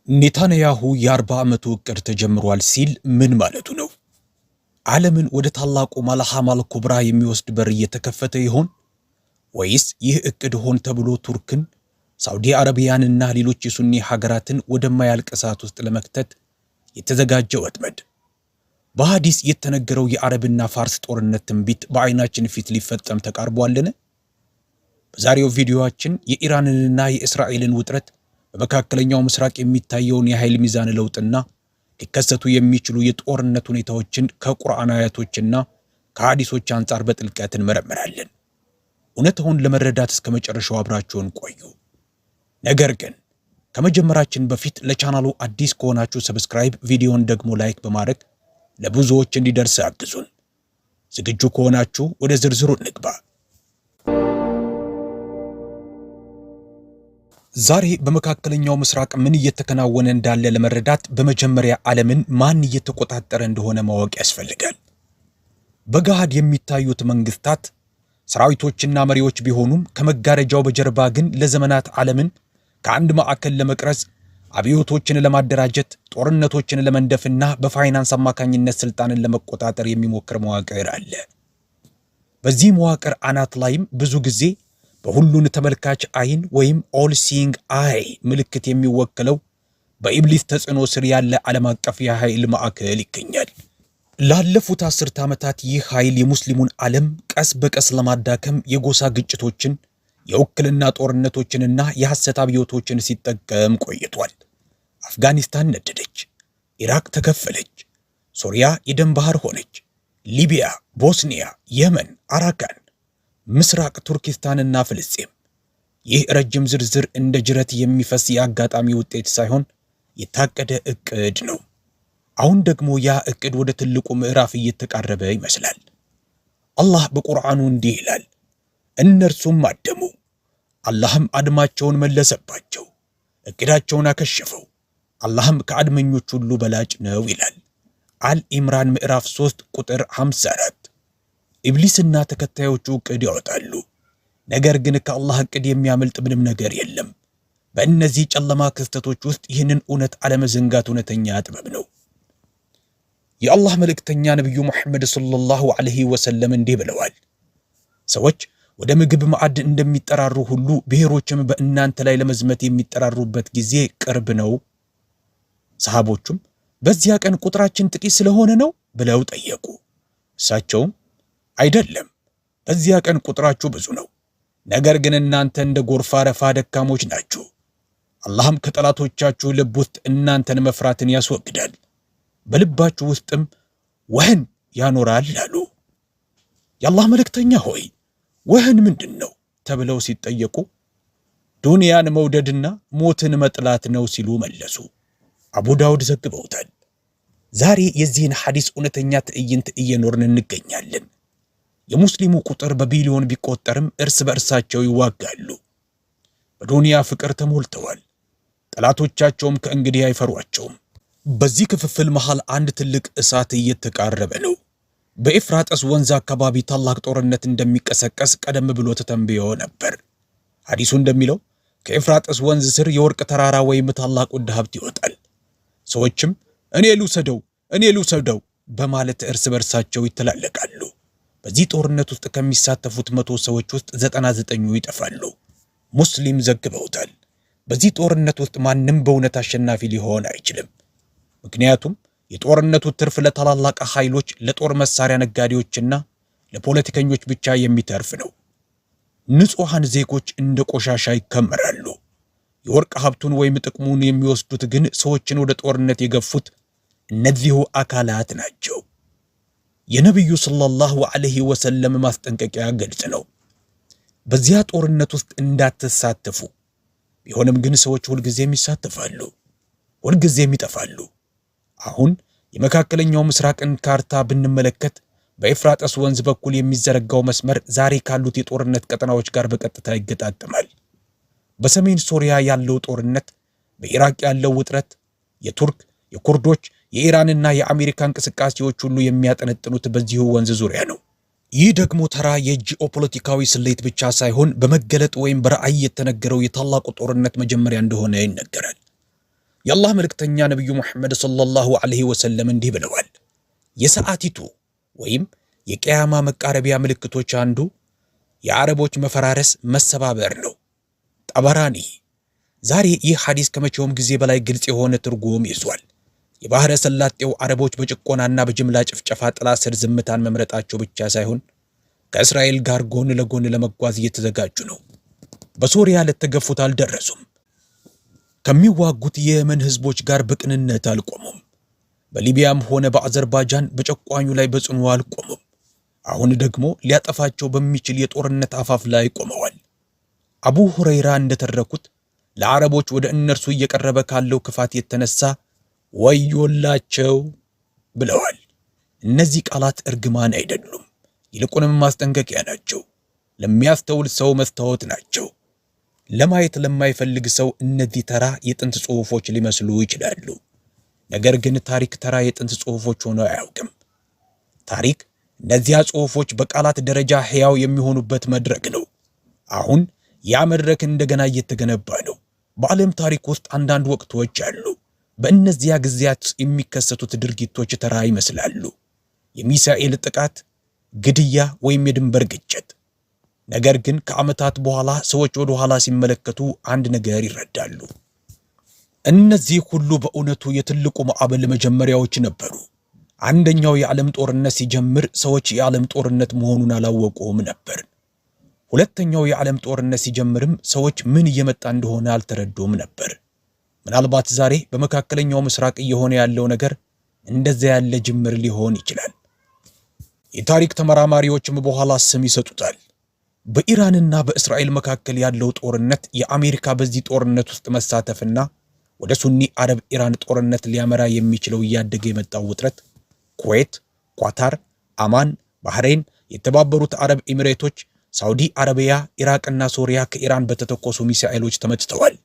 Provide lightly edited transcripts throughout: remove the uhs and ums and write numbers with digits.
ኔታንያሁ የ40 ዓመቱ ዕቅድ ተጀምሯል ሲል ምን ማለቱ ነው? ዓለምን ወደ ታላቁ ማልሃማል ኩብራ የሚወስድ በር እየተከፈተ ይሆን? ወይስ ይህ ዕቅድ ሆን ተብሎ ቱርክን፣ ሳውዲ አረቢያንና ሌሎች የሱኒ ሀገራትን ወደማያልቅ እሳት ውስጥ ለመክተት የተዘጋጀ ወጥመድ? በሐዲስ የተነገረው የአረብና ፋርስ ጦርነት ትንቢት በዓይናችን ፊት ሊፈጸም ተቃርቧልን? በዛሬው ቪዲዮአችን የኢራንንና የእስራኤልን ውጥረት፣ በመካከለኛው ምስራቅ የሚታየውን የኃይል ሚዛን ለውጥና ሊከሰቱ የሚችሉ የጦርነት ሁኔታዎችን ከቁርአን አያቶችና ከሐዲሶች አንጻር በጥልቀት እንመረምራለን። እውነታውን ለመረዳት እስከ መጨረሻው አብራችሁን ቆዩ። ነገር ግን ከመጀመራችን በፊት ለቻናሉ አዲስ ከሆናችሁ ሰብስክራይብ፣ ቪዲዮን ደግሞ ላይክ በማድረግ ለብዙዎች እንዲደርስ አግዙን። ዝግጁ ከሆናችሁ ወደ ዝርዝሩ እንግባ። ዛሬ በመካከለኛው ምስራቅ ምን እየተከናወነ እንዳለ ለመረዳት በመጀመሪያ ዓለምን ማን እየተቆጣጠረ እንደሆነ ማወቅ ያስፈልጋል። በገሃድ የሚታዩት መንግስታት፣ ሰራዊቶችና መሪዎች ቢሆኑም ከመጋረጃው በጀርባ ግን ለዘመናት ዓለምን ከአንድ ማዕከል ለመቅረጽ፣ አብዮቶችን ለማደራጀት፣ ጦርነቶችን ለመንደፍና በፋይናንስ አማካኝነት ስልጣንን ለመቆጣጠር የሚሞክር መዋቅር አለ። በዚህ መዋቅር አናት ላይም ብዙ ጊዜ በሁሉን ተመልካች አይን ወይም ኦል ሲንግ አይ ምልክት የሚወክለው በኢብሊስ ተጽዕኖ ስር ያለ ዓለም አቀፍ የኃይል ማዕከል ይገኛል። ላለፉት 10 ዓመታት ይህ ኃይል የሙስሊሙን ዓለም ቀስ በቀስ ለማዳከም የጎሳ ግጭቶችን፣ የውክልና ጦርነቶችንና የሐሰት አብዮቶችን ሲጠቀም ቆይቷል። አፍጋኒስታን ነደደች፣ ኢራቅ ተከፈለች፣ ሶሪያ የደም ባህር ሆነች፣ ሊቢያ፣ ቦስኒያ፣ የመን፣ አራካን፣ ምስራቅ ቱርኪስታንና ፍልስጤም። ይህ ረጅም ዝርዝር እንደ ጅረት የሚፈስ የአጋጣሚ ውጤት ሳይሆን የታቀደ ዕቅድ ነው። አሁን ደግሞ ያ ዕቅድ ወደ ትልቁ ምዕራፍ እየተቃረበ ይመስላል። አላህ በቁርአኑ እንዲህ ይላል፣ እነርሱም አደሙ፣ አላህም አድማቸውን መለሰባቸው፣ ዕቅዳቸውን አከሸፈው፣ አላህም ከአድመኞች ሁሉ በላጭ ነው ይላል። አልኢምራን ምዕራፍ 3 ቁጥር 54። ኢብሊስና ተከታዮቹ ዕቅድ ያወጣሉ። ነገር ግን ከአላህ ዕቅድ የሚያመልጥ ምንም ነገር የለም። በእነዚህ ጨለማ ክስተቶች ውስጥ ይህንን እውነት አለመዘንጋት እውነተኛ ጥበብ ነው። የአላህ መልእክተኛ ነቢዩ ሙሐመድ ሰለላሁ ዐለይሂ ወሰለም እንዲህ ብለዋል፣ ሰዎች ወደ ምግብ ማዕድ እንደሚጠራሩ ሁሉ ብሔሮችም በእናንተ ላይ ለመዝመት የሚጠራሩበት ጊዜ ቅርብ ነው። ሰሃቦቹም በዚያ ቀን ቁጥራችን ጥቂት ስለሆነ ነው ብለው ጠየቁ። እሳቸውም አይደለም፣ በዚያ ቀን ቁጥራችሁ ብዙ ነው። ነገር ግን እናንተ እንደ ጎርፍ አረፋ ደካሞች ናችሁ። አላህም ከጠላቶቻችሁ ልብ ውስጥ እናንተን መፍራትን ያስወግዳል፣ በልባችሁ ውስጥም ወህን ያኖራል አሉ። የአላህ መልእክተኛ ሆይ ወህን ምንድን ነው ተብለው ሲጠየቁ ዱንያን መውደድና ሞትን መጥላት ነው ሲሉ መለሱ። አቡ ዳውድ ዘግበውታል። ዛሬ የዚህን ሐዲስ እውነተኛ ትዕይንት እየኖርን እንገኛለን። የሙስሊሙ ቁጥር በቢሊዮን ቢቆጠርም እርስ በእርሳቸው ይዋጋሉ። በዱንያ ፍቅር ተሞልተዋል። ጠላቶቻቸውም ከእንግዲህ አይፈሯቸውም። በዚህ ክፍፍል መሃል አንድ ትልቅ እሳት እየተቃረበ ነው። በኤፍራጥስ ወንዝ አካባቢ ታላቅ ጦርነት እንደሚቀሰቀስ ቀደም ብሎ ተተንብዮ ነበር። ሐዲሱ እንደሚለው ከኤፍራጥስ ወንዝ ስር የወርቅ ተራራ ወይም ታላቅ ውድ ሀብት ይወጣል። ሰዎችም እኔ ልውሰደው በማለት እርስ በርሳቸው ይተላለቃሉ። በዚህ ጦርነት ውስጥ ከሚሳተፉት 100 ሰዎች ውስጥ 99ኙ ይጠፋሉ። ሙስሊም ዘግበውታል። በዚህ ጦርነት ውስጥ ማንም በእውነት አሸናፊ ሊሆን አይችልም። ምክንያቱም የጦርነቱ ትርፍ ለታላላቅ ኃይሎች፣ ለጦር መሳሪያ ነጋዴዎችና ለፖለቲከኞች ብቻ የሚተርፍ ነው። ንጹሐን ዜጎች እንደ ቆሻሻ ይከመራሉ። የወርቅ ሀብቱን ወይም ጥቅሙን የሚወስዱት ግን ሰዎችን ወደ ጦርነት የገፉት እነዚሁ አካላት ናቸው። የነቢዩ ሰለላሁ ዐለይሂ ወሰለም ማስጠንቀቂያ ግልጽ ነው። በዚያ ጦርነት ውስጥ እንዳትሳተፉ። ቢሆንም ግን ሰዎች ሁልጊዜም ይሳተፋሉ፣ ሁልጊዜም ይጠፋሉ። አሁን የመካከለኛው ምስራቅን ካርታ ብንመለከት በኤፍራጥስ ወንዝ በኩል የሚዘረጋው መስመር ዛሬ ካሉት የጦርነት ቀጠናዎች ጋር በቀጥታ ይገጣጠማል። በሰሜን ሶሪያ ያለው ጦርነት፣ በኢራቅ ያለው ውጥረት፣ የቱርክ፣ የኩርዶች፣ የኢራንና የአሜሪካ እንቅስቃሴዎች ሁሉ የሚያጠነጥኑት በዚሁ ወንዝ ዙሪያ ነው። ይህ ደግሞ ተራ የጂኦፖለቲካዊ ስሌት ብቻ ሳይሆን በመገለጥ ወይም በራእይ የተነገረው የታላቁ ጦርነት መጀመሪያ እንደሆነ ይነገራል። የአላህ መልእክተኛ ነብዩ መሐመድ ሰለላሁ ዐለይሂ ወሰለም እንዲህ ብለዋል። የሰዓቲቱ ወይም የቂያማ መቃረቢያ ምልክቶች አንዱ የአረቦች መፈራረስ መሰባበር ነው። ጠበራኒ። ዛሬ ይህ ሐዲስ ከመቼውም ጊዜ በላይ ግልጽ የሆነ ትርጉም ይዟል። የባህረ ሰላጤው አረቦች በጭቆናና በጅምላ ጭፍጨፋ ጥላ ስር ዝምታን መምረጣቸው ብቻ ሳይሆን ከእስራኤል ጋር ጎን ለጎን ለመጓዝ እየተዘጋጁ ነው። በሶሪያ ለተገፉት አልደረሱም። ከሚዋጉት የየመን ህዝቦች ጋር በቅንነት አልቆሙም። በሊቢያም ሆነ በአዘርባይጃን በጨቋኙ ላይ በጽኑ አልቆሙም። አሁን ደግሞ ሊያጠፋቸው በሚችል የጦርነት አፋፍ ላይ ቆመዋል። አቡ ሁረይራ እንደተረኩት ለአረቦች ወደ እነርሱ እየቀረበ ካለው ክፋት የተነሳ ወዮላቸው ብለዋል። እነዚህ ቃላት እርግማን አይደሉም፣ ይልቁንም ማስጠንቀቂያ ናቸው። ለሚያስተውል ሰው መስታወት ናቸው። ለማየት ለማይፈልግ ሰው እነዚህ ተራ የጥንት ጽሑፎች ሊመስሉ ይችላሉ። ነገር ግን ታሪክ ተራ የጥንት ጽሑፎች ሆኖ አያውቅም። ታሪክ እነዚያ ጽሑፎች በቃላት ደረጃ ሕያው የሚሆኑበት መድረክ ነው። አሁን ያ መድረክ እንደገና እየተገነባ ነው። በዓለም ታሪክ ውስጥ አንዳንድ ወቅቶች አሉ። በእነዚያ ጊዜያት የሚከሰቱት ድርጊቶች ተራ ይመስላሉ። የሚሳኤል ጥቃት፣ ግድያ ወይም የድንበር ግጭት። ነገር ግን ከዓመታት በኋላ ሰዎች ወደ ኋላ ሲመለከቱ አንድ ነገር ይረዳሉ። እነዚህ ሁሉ በእውነቱ የትልቁ ማዕበል መጀመሪያዎች ነበሩ። አንደኛው የዓለም ጦርነት ሲጀምር ሰዎች የዓለም ጦርነት መሆኑን አላወቁም ነበር። ሁለተኛው የዓለም ጦርነት ሲጀምርም ሰዎች ምን እየመጣ እንደሆነ አልተረዱም ነበር። ምናልባት ዛሬ በመካከለኛው ምስራቅ እየሆነ ያለው ነገር እንደዚያ ያለ ጅምር ሊሆን ይችላል። የታሪክ ተመራማሪዎችም በኋላ ስም ይሰጡታል። በኢራንና በእስራኤል መካከል ያለው ጦርነት፣ የአሜሪካ በዚህ ጦርነት ውስጥ መሳተፍና ወደ ሱኒ አረብ ኢራን ጦርነት ሊያመራ የሚችለው እያደገ የመጣው ውጥረት፣ ኩዌት፣ ኳታር፣ አማን፣ ባህሬን፣ የተባበሩት አረብ ኤሚሬቶች፣ ሳውዲ አረቢያ፣ ኢራቅና ሶሪያ ከኢራን በተተኮሱ ሚሳኤሎች ተመትተዋል።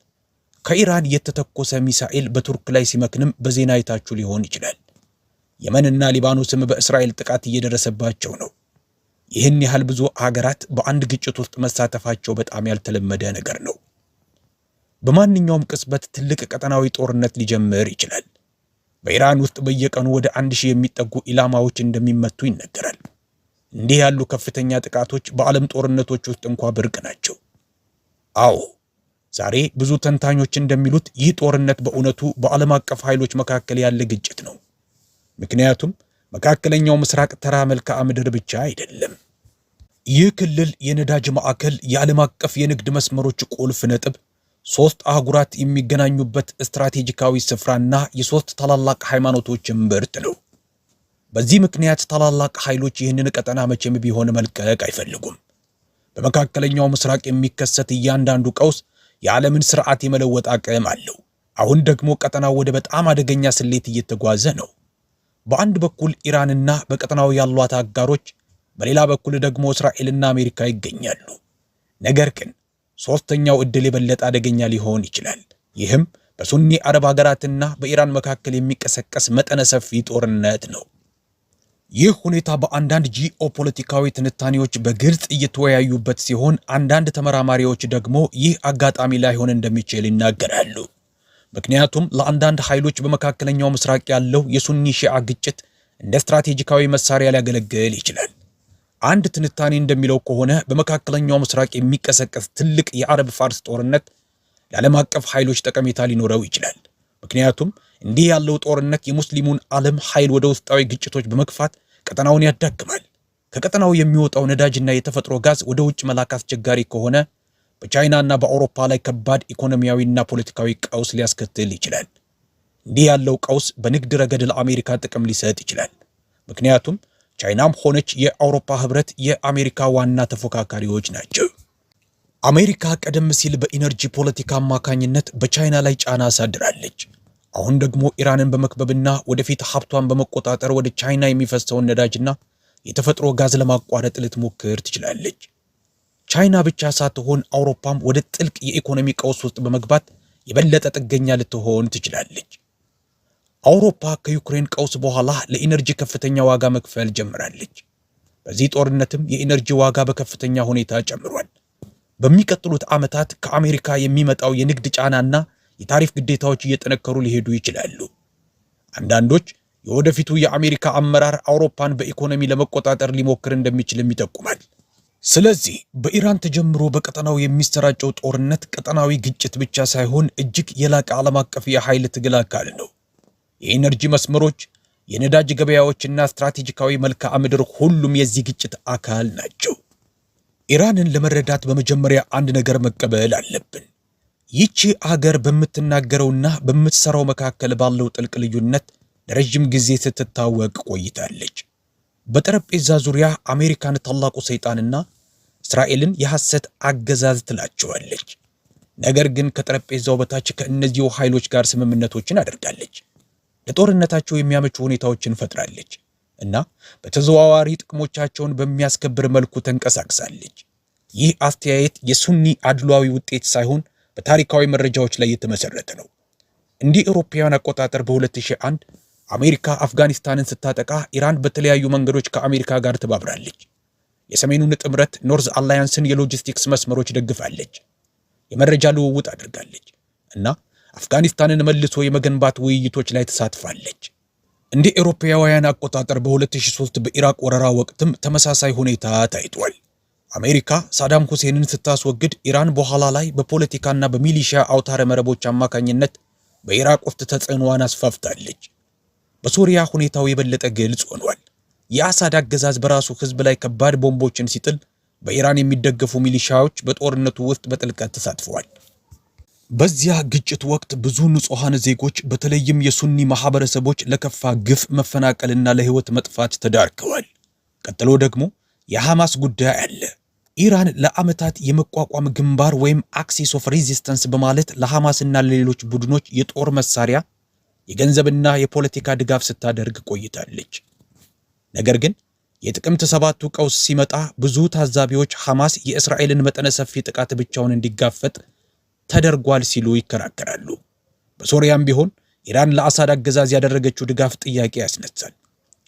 ከኢራን የተተኮሰ ሚሳኤል በቱርክ ላይ ሲመክንም በዜና አይታችሁ ሊሆን ይችላል። የመንና ሊባኖስም በእስራኤል ጥቃት እየደረሰባቸው ነው። ይህን ያህል ብዙ ሀገራት በአንድ ግጭት ውስጥ መሳተፋቸው በጣም ያልተለመደ ነገር ነው። በማንኛውም ቅጽበት ትልቅ ቀጠናዊ ጦርነት ሊጀምር ይችላል። በኢራን ውስጥ በየቀኑ ወደ 1000 የሚጠጉ ኢላማዎች እንደሚመቱ ይነገራል። እንዲህ ያሉ ከፍተኛ ጥቃቶች በዓለም ጦርነቶች ውስጥ እንኳ ብርቅ ናቸው። አዎ፣ ዛሬ ብዙ ተንታኞች እንደሚሉት ይህ ጦርነት በእውነቱ በዓለም አቀፍ ኃይሎች መካከል ያለ ግጭት ነው። ምክንያቱም መካከለኛው ምስራቅ ተራ መልክዓ ምድር ብቻ አይደለም። ይህ ክልል የነዳጅ ማዕከል፣ የዓለም አቀፍ የንግድ መስመሮች ቁልፍ ነጥብ፣ 3 አህጉራት የሚገናኙበት ስትራቴጂካዊ ስፍራና የ3 ታላላቅ ሃይማኖቶች እምብርት ነው። በዚህ ምክንያት ታላላቅ ኃይሎች ይህንን ቀጠና መቼም ቢሆን መልቀቅ አይፈልጉም። በመካከለኛው ምስራቅ የሚከሰት እያንዳንዱ ቀውስ የዓለምን ስርዓት የመለወጥ አቅም አለው። አሁን ደግሞ ቀጠናው ወደ በጣም አደገኛ ስሌት እየተጓዘ ነው። በአንድ በኩል ኢራንና በቀጠናው ያሏት አጋሮች፣ በሌላ በኩል ደግሞ እስራኤልና አሜሪካ ይገኛሉ። ነገር ግን ሶስተኛው ዕድል የበለጠ አደገኛ ሊሆን ይችላል። ይህም በሱኒ አረብ ሀገራትና በኢራን መካከል የሚቀሰቀስ መጠነ ሰፊ ጦርነት ነው። ይህ ሁኔታ በአንዳንድ ጂኦፖለቲካዊ ትንታኔዎች በግልጽ እየተወያዩበት ሲሆን፣ አንዳንድ ተመራማሪዎች ደግሞ ይህ አጋጣሚ ላይሆን እንደሚችል ይናገራሉ። ምክንያቱም ለአንዳንድ ኃይሎች በመካከለኛው ምስራቅ ያለው የሱኒ ሺዓ ግጭት እንደ ስትራቴጂካዊ መሳሪያ ሊያገለግል ይችላል። አንድ ትንታኔ እንደሚለው ከሆነ በመካከለኛው ምስራቅ የሚቀሰቀስ ትልቅ የአረብ ፋርስ ጦርነት ለዓለም አቀፍ ኃይሎች ጠቀሜታ ሊኖረው ይችላል። ምክንያቱም እንዲህ ያለው ጦርነት የሙስሊሙን ዓለም ኃይል ወደ ውስጣዊ ግጭቶች በመግፋት ቀጠናውን ያዳክማል። ከቀጠናው የሚወጣው ነዳጅና የተፈጥሮ ጋዝ ወደ ውጭ መላክ አስቸጋሪ ከሆነ በቻይናና በአውሮፓ ላይ ከባድ ኢኮኖሚያዊና ፖለቲካዊ ቀውስ ሊያስከትል ይችላል። እንዲህ ያለው ቀውስ በንግድ ረገድ ለአሜሪካ ጥቅም ሊሰጥ ይችላል። ምክንያቱም ቻይናም ሆነች የአውሮፓ ህብረት የአሜሪካ ዋና ተፎካካሪዎች ናቸው። አሜሪካ ቀደም ሲል በኢነርጂ ፖለቲካ አማካኝነት በቻይና ላይ ጫና አሳድራለች። አሁን ደግሞ ኢራንን በመክበብና ወደፊት ሀብቷን በመቆጣጠር ወደ ቻይና የሚፈሰውን ነዳጅና የተፈጥሮ ጋዝ ለማቋረጥ ልትሞክር ትችላለች። ቻይና ብቻ ሳትሆን አውሮፓም ወደ ጥልቅ የኢኮኖሚ ቀውስ ውስጥ በመግባት የበለጠ ጥገኛ ልትሆን ትችላለች። አውሮፓ ከዩክሬን ቀውስ በኋላ ለኢነርጂ ከፍተኛ ዋጋ መክፈል ጀምራለች። በዚህ ጦርነትም የኢነርጂ ዋጋ በከፍተኛ ሁኔታ ጨምሯል። በሚቀጥሉት ዓመታት ከአሜሪካ የሚመጣው የንግድ ጫናና የታሪፍ ግዴታዎች እየጠነከሩ ሊሄዱ ይችላሉ። አንዳንዶች የወደፊቱ የአሜሪካ አመራር አውሮፓን በኢኮኖሚ ለመቆጣጠር ሊሞክር እንደሚችልም ይጠቁማል። ስለዚህ በኢራን ተጀምሮ በቀጠናው የሚሰራጨው ጦርነት ቀጠናዊ ግጭት ብቻ ሳይሆን እጅግ የላቀ ዓለም አቀፍ የኃይል ትግል አካል ነው። የኢነርጂ መስመሮች፣ የነዳጅ ገበያዎችና ስትራቴጂካዊ መልክዓ ምድር ሁሉም የዚህ ግጭት አካል ናቸው። ኢራንን ለመረዳት በመጀመሪያ አንድ ነገር መቀበል አለብን። ይቺ አገር በምትናገረውና በምትሰራው መካከል ባለው ጥልቅ ልዩነት ለረጅም ጊዜ ስትታወቅ ቆይታለች። በጠረጴዛ ዙሪያ አሜሪካን ታላቁ ሰይጣንና እስራኤልን የሐሰት አገዛዝ ትላቸዋለች። ነገር ግን ከጠረጴዛው በታች ከእነዚሁ ኃይሎች ጋር ስምምነቶችን አድርጋለች። ለጦርነታቸው የሚያመቹ ሁኔታዎችን ፈጥራለች እና በተዘዋዋሪ ጥቅሞቻቸውን በሚያስከብር መልኩ ተንቀሳቅሳለች። ይህ አስተያየት የሱኒ አድሏዊ ውጤት ሳይሆን በታሪካዊ መረጃዎች ላይ የተመሰረተ ነው። እንዲህ አውሮፓውያን አቆጣጠር በ2001 አሜሪካ አፍጋኒስታንን ስታጠቃ ኢራን በተለያዩ መንገዶች ከአሜሪካ ጋር ተባብራለች። የሰሜኑን ጥምረት ኖርዝ አላያንስን የሎጂስቲክስ መስመሮች ደግፋለች፣ የመረጃ ልውውጥ አድርጋለች እና አፍጋኒስታንን መልሶ የመገንባት ውይይቶች ላይ ተሳትፋለች። እንደ አውሮፓውያን አቆጣጠር በ2003 በኢራቅ ወረራ ወቅትም ተመሳሳይ ሁኔታ ታይቷል። አሜሪካ ሳዳም ሁሴንን ስታስወግድ ኢራን በኋላ ላይ በፖለቲካና በሚሊሺያ አውታረ መረቦች አማካኝነት በኢራቅ ውስጥ ተጽዕኖዋን አስፋፍታለች። በሶሪያ ሁኔታው የበለጠ ግልጽ ሆኗል። የአሳድ አገዛዝ በራሱ ህዝብ ላይ ከባድ ቦምቦችን ሲጥል፣ በኢራን የሚደገፉ ሚሊሻዎች በጦርነቱ ውስጥ በጥልቀት ተሳትፈዋል። በዚያ ግጭት ወቅት ብዙ ንጹሃን ዜጎች በተለይም የሱኒ ማህበረሰቦች ለከፋ ግፍ፣ መፈናቀልና ለህይወት መጥፋት ተዳርገዋል። ቀጥሎ ደግሞ የሐማስ ጉዳይ አለ። ኢራን ለዓመታት የመቋቋም ግንባር ወይም አክሲስ ኦፍ ሬዚስተንስ በማለት ለሐማስና ለሌሎች ቡድኖች የጦር መሳሪያ፣ የገንዘብና የፖለቲካ ድጋፍ ስታደርግ ቆይታለች። ነገር ግን የጥቅምት ሰባቱ ቀውስ ሲመጣ ብዙ ታዛቢዎች ሐማስ የእስራኤልን መጠነ ሰፊ ጥቃት ብቻውን እንዲጋፈጥ ተደርጓል ሲሉ ይከራከራሉ። በሶሪያም ቢሆን ኢራን ለአሳድ አገዛዝ ያደረገችው ድጋፍ ጥያቄ ያስነሳል።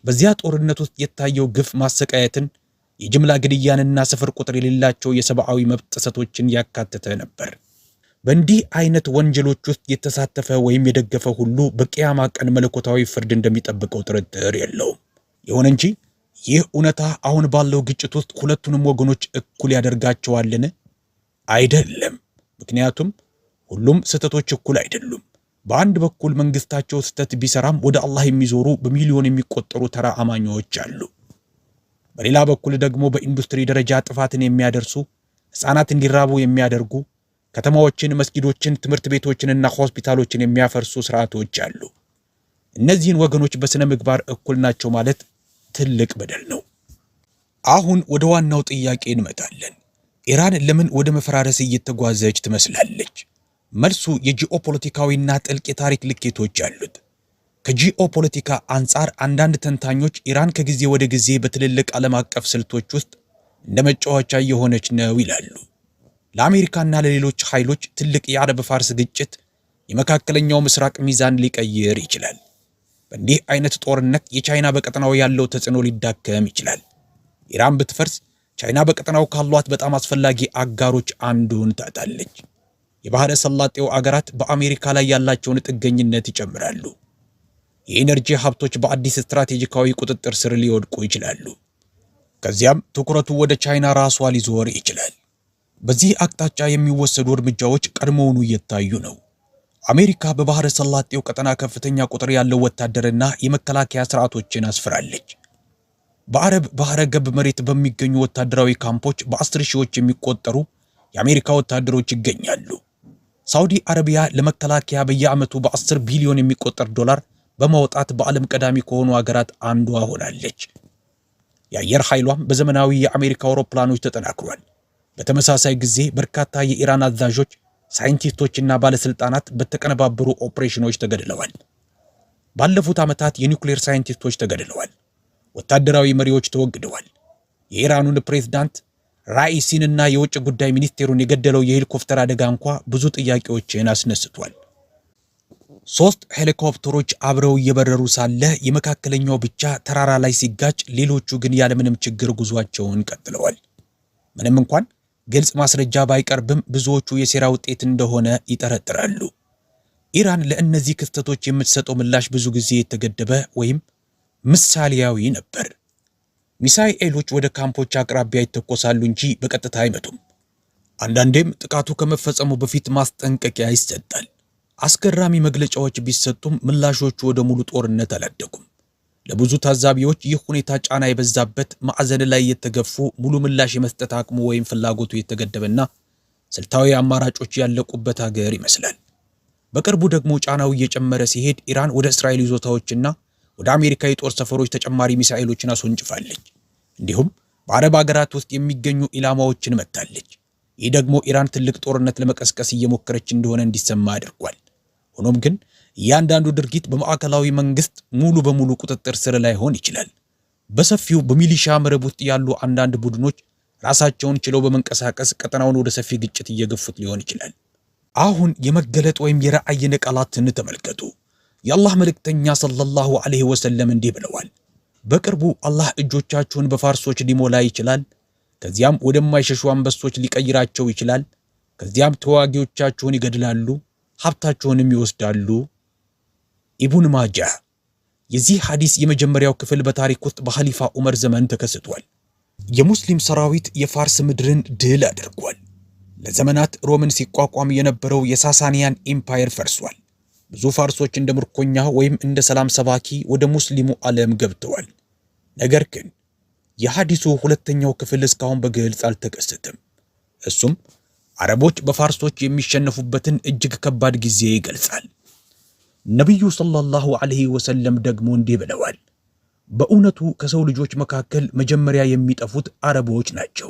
በዚያ ጦርነት ውስጥ የታየው ግፍ ማሰቃየትን፣ የጅምላ ግድያንና ስፍር ቁጥር የሌላቸው የሰብአዊ መብት ጥሰቶችን ያካተተ ነበር። በእንዲህ አይነት ወንጀሎች ውስጥ የተሳተፈ ወይም የደገፈ ሁሉ በቂያማ ቀን መለኮታዊ ፍርድ እንደሚጠብቀው ጥርጥር የለውም። ይሁን እንጂ ይህ እውነታ አሁን ባለው ግጭት ውስጥ ሁለቱንም ወገኖች እኩል ያደርጋቸዋልን? አይደለም። ምክንያቱም ሁሉም ስህተቶች እኩል አይደሉም። በአንድ በኩል መንግስታቸው ስህተት ቢሰራም ወደ አላህ የሚዞሩ በሚሊዮን የሚቆጠሩ ተራ አማኞች አሉ። በሌላ በኩል ደግሞ በኢንዱስትሪ ደረጃ ጥፋትን የሚያደርሱ፣ ሕፃናት እንዲራቡ የሚያደርጉ፣ ከተማዎችን፣ መስጊዶችን፣ ትምህርት ቤቶችንና ሆስፒታሎችን የሚያፈርሱ ስርዓቶች አሉ። እነዚህን ወገኖች በስነ ምግባር እኩል ናቸው ማለት ትልቅ በደል ነው። አሁን ወደ ዋናው ጥያቄ እንመጣለን። ኢራን ለምን ወደ መፈራረስ እየተጓዘች ትመስላለች? መልሱ የጂኦፖለቲካዊና ጥልቅ የታሪክ ልኬቶች አሉት። ከጂኦፖለቲካ አንጻር አንዳንድ ተንታኞች ኢራን ከጊዜ ወደ ጊዜ በትልልቅ ዓለም አቀፍ ስልቶች ውስጥ እንደ መጫወቻ እየሆነች ነው ይላሉ። ለአሜሪካና ለሌሎች ኃይሎች ትልቅ የአረብ ፋርስ ግጭት የመካከለኛው ምስራቅ ሚዛን ሊቀይር ይችላል። በእንዲህ አይነት ጦርነት የቻይና በቀጠናው ያለው ተጽዕኖ ሊዳከም ይችላል። ኢራን ብትፈርስ ቻይና በቀጠናው ካሏት በጣም አስፈላጊ አጋሮች አንዱን ታጣለች። የባህረ ሰላጤው አገራት በአሜሪካ ላይ ያላቸውን ጥገኝነት ይጨምራሉ። የኢነርጂ ሀብቶች በአዲስ ስትራቴጂካዊ ቁጥጥር ስር ሊወድቁ ይችላሉ። ከዚያም ትኩረቱ ወደ ቻይና ራሷ ሊዞር ይችላል። በዚህ አቅጣጫ የሚወሰዱ እርምጃዎች ቀድሞውኑ እየታዩ ነው። አሜሪካ በባህረ ሰላጤው ቀጠና ከፍተኛ ቁጥር ያለው ወታደርና የመከላከያ ስርዓቶችን አስፍራለች። በአረብ ባህረ ገብ መሬት በሚገኙ ወታደራዊ ካምፖች በ10 ሺዎች የሚቆጠሩ የአሜሪካ ወታደሮች ይገኛሉ። ሳውዲ አረቢያ ለመከላከያ በየዓመቱ በ10 ቢሊዮን የሚቆጠር ዶላር በማውጣት በዓለም ቀዳሚ ከሆኑ ሀገራት አንዷ ሆናለች። የአየር ኃይሏም በዘመናዊ የአሜሪካ አውሮፕላኖች ተጠናክሯል። በተመሳሳይ ጊዜ በርካታ የኢራን አዛዦች፣ ሳይንቲስቶችና ባለስልጣናት በተቀነባበሩ ኦፕሬሽኖች ተገድለዋል። ባለፉት ዓመታት የኒውክሌር ሳይንቲስቶች ተገድለዋል። ወታደራዊ መሪዎች ተወግደዋል። የኢራኑን ፕሬዝዳንት ራኢሲንና የውጭ ጉዳይ ሚኒስቴሩን የገደለው የሄሊኮፕተር አደጋ እንኳ ብዙ ጥያቄዎችን አስነስቷል። 3 ሄሊኮፕተሮች አብረው እየበረሩ ሳለ የመካከለኛው ብቻ ተራራ ላይ ሲጋጭ፣ ሌሎቹ ግን ያለምንም ችግር ጉዟቸውን ቀጥለዋል። ምንም እንኳን ግልጽ ማስረጃ ባይቀርብም ብዙዎቹ የሴራ ውጤት እንደሆነ ይጠረጥራሉ። ኢራን ለእነዚህ ክስተቶች የምትሰጠው ምላሽ ብዙ ጊዜ የተገደበ ወይም ምሳሌያዊ ነበር። ሚሳኤሎች ወደ ካምፖች አቅራቢያ ይተኮሳሉ እንጂ በቀጥታ አይመቱም። አንዳንዴም ጥቃቱ ከመፈጸሙ በፊት ማስጠንቀቂያ ይሰጣል። አስገራሚ መግለጫዎች ቢሰጡም ምላሾቹ ወደ ሙሉ ጦርነት አላደጉም። ለብዙ ታዛቢዎች ይህ ሁኔታ ጫና የበዛበት፣ ማዕዘን ላይ የተገፉ፣ ሙሉ ምላሽ የመስጠት አቅሙ ወይም ፍላጎቱ የተገደበና ስልታዊ አማራጮች ያለቁበት ሀገር ይመስላል። በቅርቡ ደግሞ ጫናው እየጨመረ ሲሄድ ኢራን ወደ እስራኤል ይዞታዎችና ወደ አሜሪካ የጦር ሰፈሮች ተጨማሪ ሚሳኤሎችን አስወንጭፋለች። እንዲሁም በአረብ ሀገራት ውስጥ የሚገኙ ኢላማዎችን መታለች። ይህ ደግሞ ኢራን ትልቅ ጦርነት ለመቀስቀስ እየሞከረች እንደሆነ እንዲሰማ አድርጓል። ሆኖም ግን እያንዳንዱ ድርጊት በማዕከላዊ መንግስት ሙሉ በሙሉ ቁጥጥር ስር ላይሆን ይችላል። በሰፊው በሚሊሻ መረብ ውስጥ ያሉ አንዳንድ ቡድኖች ራሳቸውን ችለው በመንቀሳቀስ ቀጠናውን ወደ ሰፊ ግጭት እየገፉት ሊሆን ይችላል። አሁን የመገለጥ ወይም የራእይን ቃላትን ተመልከቱ። የአላህ መልእክተኛ ሰለላሁ ዐለይሂ ወሰለም እንዲህ ብለዋል። በቅርቡ አላህ እጆቻችሁን በፋርሶች ሊሞላ ይችላል፣ ከዚያም ወደማይሸሹ አንበሶች ሊቀይራቸው ይችላል። ከዚያም ተዋጊዎቻችሁን ይገድላሉ፣ ሀብታችሁንም ይወስዳሉ። ኢብኑ ማጃህ። የዚህ ሐዲስ የመጀመሪያው ክፍል በታሪክ ውስጥ በኸሊፋ ዑመር ዘመን ተከስቷል። የሙስሊም ሰራዊት የፋርስ ምድርን ድል አድርጓል። ለዘመናት ሮምን ሲቋቋም የነበረው የሳሳኒያን ኢምፓየር ፈርሷል። ብዙ ፋርሶች እንደ ምርኮኛ ወይም እንደ ሰላም ሰባኪ ወደ ሙስሊሙ ዓለም ገብተዋል። ነገር ግን የሐዲሱ ሁለተኛው ክፍል እስካሁን በግልጽ አልተከሰተም። እሱም አረቦች በፋርሶች የሚሸነፉበትን እጅግ ከባድ ጊዜ ይገልጻል። ነቢዩ ሰለላሁ ዐለይሂ ወሰለም ደግሞ እንዲህ ብለዋል። በእውነቱ ከሰው ልጆች መካከል መጀመሪያ የሚጠፉት አረቦች ናቸው፣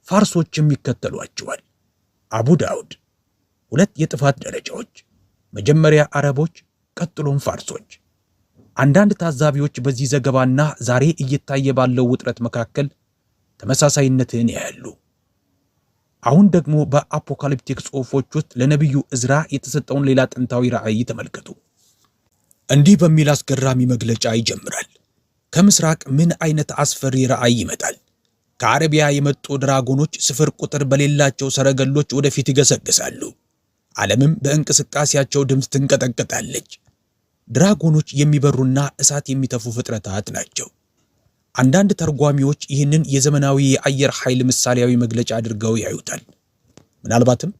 ፋርሶችም ይከተሏቸዋል። አቡ ዳውድ። 2 የጥፋት ደረጃዎች፣ መጀመሪያ አረቦች፣ ቀጥሎም ፋርሶች። አንዳንድ ታዛቢዎች በዚህ ዘገባና ዛሬ እየታየ ባለው ውጥረት መካከል ተመሳሳይነትን ያያሉ። አሁን ደግሞ በአፖካሊፕቲክ ጽሑፎች ውስጥ ለነቢዩ እዝራ የተሰጠውን ሌላ ጥንታዊ ራእይ ተመልከቱ። እንዲህ በሚል አስገራሚ መግለጫ ይጀምራል። ከምስራቅ ምን አይነት አስፈሪ ራእይ ይመጣል? ከአረቢያ የመጡ ድራጎኖች ስፍር ቁጥር በሌላቸው ሰረገሎች ወደፊት ይገሰግሳሉ። ዓለምም በእንቅስቃሴያቸው ድምፅ ትንቀጠቀጣለች። ድራጎኖች የሚበሩና እሳት የሚተፉ ፍጥረታት ናቸው። አንዳንድ ተርጓሚዎች ይህንን የዘመናዊ የአየር ኃይል ምሳሌያዊ መግለጫ አድርገው ያዩታል። ምናልባትም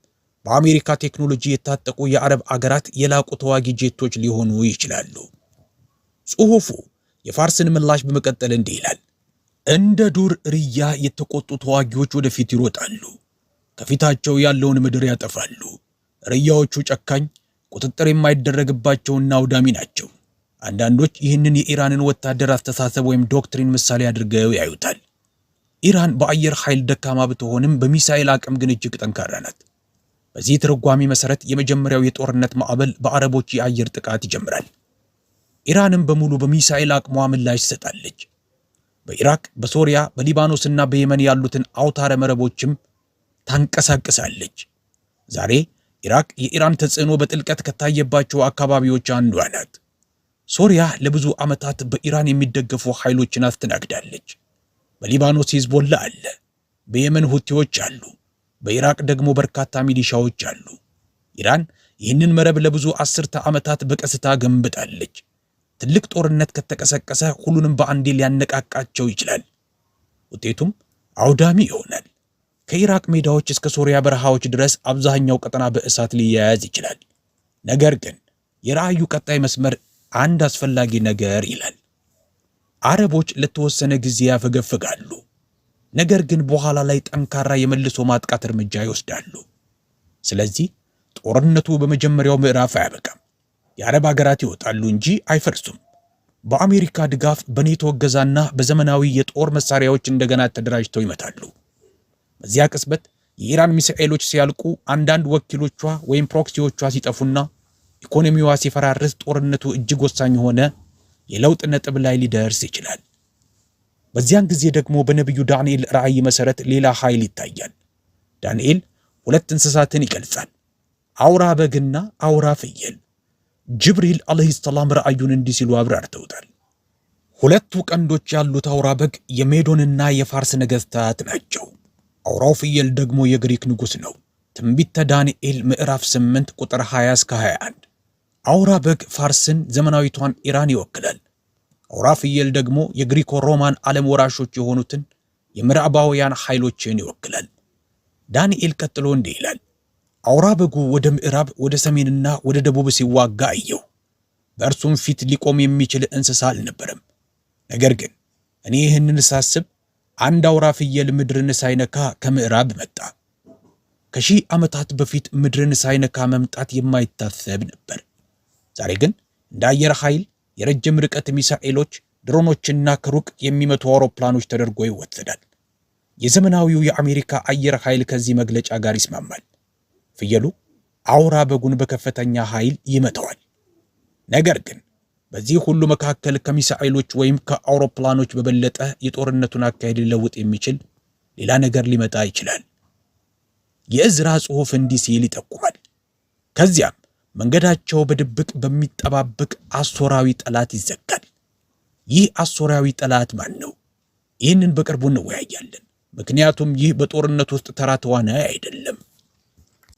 በአሜሪካ ቴክኖሎጂ የታጠቁ የአረብ አገራት የላቁ ተዋጊ ጄቶች ሊሆኑ ይችላሉ። ጽሑፉ የፋርስን ምላሽ በመቀጠል እንዲህ ይላል። እንደ ዱር ርያ የተቆጡ ተዋጊዎች ወደፊት ይሮጣሉ፣ ከፊታቸው ያለውን ምድር ያጠፋሉ። ርያዎቹ ጨካኝ፣ ቁጥጥር የማይደረግባቸውና አውዳሚ ናቸው። አንዳንዶች ይህንን የኢራንን ወታደር አስተሳሰብ ወይም ዶክትሪን ምሳሌ አድርገው ያዩታል። ኢራን በአየር ኃይል ደካማ ብትሆንም በሚሳኤል አቅም ግን እጅግ ጠንካራ ናት። በዚህ ትርጓሜ መሰረት የመጀመሪያው የጦርነት ማዕበል በአረቦች የአየር ጥቃት ይጀምራል። ኢራንም በሙሉ በሚሳኤል አቅሟ ምላሽ ትሰጣለች። በኢራቅ፣ በሶሪያ፣ በሊባኖስና በየመን ያሉትን አውታረ መረቦችም ታንቀሳቅሳለች። ዛሬ ኢራቅ የኢራን ተጽዕኖ በጥልቀት ከታየባቸው አካባቢዎች አንዷ ናት። ሶሪያ ለብዙ ዓመታት በኢራን የሚደገፉ ኃይሎችን አስተናግዳለች። በሊባኖስ ሂዝቦላ አለ፣ በየመን ሁቲዎች አሉ፣ በኢራቅ ደግሞ በርካታ ሚሊሻዎች አሉ። ኢራን ይህንን መረብ ለብዙ አስርተ ዓመታት በቀስታ ገንብጣለች። ትልቅ ጦርነት ከተቀሰቀሰ ሁሉንም በአንዴ ሊያነቃቃቸው ይችላል። ውጤቱም አውዳሚ ይሆናል። ከኢራቅ ሜዳዎች እስከ ሶሪያ በረሃዎች ድረስ አብዛኛው ቀጠና በእሳት ሊያያዝ ይችላል። ነገር ግን የራእዩ ቀጣይ መስመር አንድ አስፈላጊ ነገር ይላል። አረቦች ለተወሰነ ጊዜ ያፈገፍጋሉ፣ ነገር ግን በኋላ ላይ ጠንካራ የመልሶ ማጥቃት እርምጃ ይወስዳሉ። ስለዚህ ጦርነቱ በመጀመሪያው ምዕራፍ አያበቃም። የአረብ ሀገራት ይወጣሉ እንጂ አይፈርሱም። በአሜሪካ ድጋፍ፣ በኔቶ እገዛና በዘመናዊ የጦር መሳሪያዎች እንደገና ተደራጅተው ይመታሉ። በዚያ ቅጽበት የኢራን ሚሳኤሎች ሲያልቁ፣ አንዳንድ ወኪሎቿ ወይም ፕሮክሲዎቿ ሲጠፉና ኢኮኖሚዋ ሲፈራርስ ጦርነቱ እጅግ ወሳኝ የሆነ የለውጥ ነጥብ ላይ ሊደርስ ይችላል። በዚያን ጊዜ ደግሞ በነቢዩ ዳንኤል ራእይ መሰረት ሌላ ኃይል ይታያል። ዳንኤል 2 እንስሳትን ይገልጻል፣ አውራ በግና አውራ ፍየል። ጅብሪል አለይሂ ሰላም ራእዩን እንዲህ ሲሉ አብራርተውታል። 2 ቀንዶች ያሉት አውራ በግ የሜዶንና የፋርስ ነገሥታት ናቸው። አውራው ፍየል ደግሞ የግሪክ ንጉሥ ነው። ትንቢተ ዳንኤል ምዕራፍ 8 ቁጥር 20 እስከ 21። አውራ በግ ፋርስን ዘመናዊቷን ኢራን ይወክላል። አውራ ፍየል ደግሞ የግሪኮ ሮማን ዓለም ወራሾች የሆኑትን የምዕራባውያን ኃይሎችን ይወክላል። ዳንኤል ቀጥሎ እንዲህ ይላል፣ አውራ በጉ ወደ ምዕራብ፣ ወደ ሰሜንና ወደ ደቡብ ሲዋጋ አየሁ። በእርሱም ፊት ሊቆም የሚችል እንስሳ አልነበረም። ነገር ግን እኔ ይህንን ሳስብ አንድ አውራ ፍየል ምድርን ሳይነካ ከምዕራብ መጣ። ከሺህ ዓመታት በፊት ምድርን ሳይነካ መምጣት የማይታሰብ ነበር። ዛሬ ግን እንደ አየር ኃይል የረጅም ርቀት ሚሳኤሎች፣ ድሮኖችና ከሩቅ የሚመቱ አውሮፕላኖች ተደርጎ ይወሰዳል። የዘመናዊው የአሜሪካ አየር ኃይል ከዚህ መግለጫ ጋር ይስማማል። ፍየሉ አውራ በጉን በከፍተኛ ኃይል ይመተዋል። ነገር ግን በዚህ ሁሉ መካከል ከሚሳኤሎች ወይም ከአውሮፕላኖች በበለጠ የጦርነቱን አካሄድ ሊለውጥ የሚችል ሌላ ነገር ሊመጣ ይችላል። የእዝራ ጽሑፍ እንዲህ ሲል ይጠቁማል። ከዚያም መንገዳቸው በድብቅ በሚጠባበቅ አሦራዊ ጠላት ይዘጋል። ይህ አሦራዊ ጠላት ማን ነው? ይህንን በቅርቡ እንወያያለን። ምክንያቱም ይህ በጦርነት ውስጥ ተራ ተዋናይ አይደለም።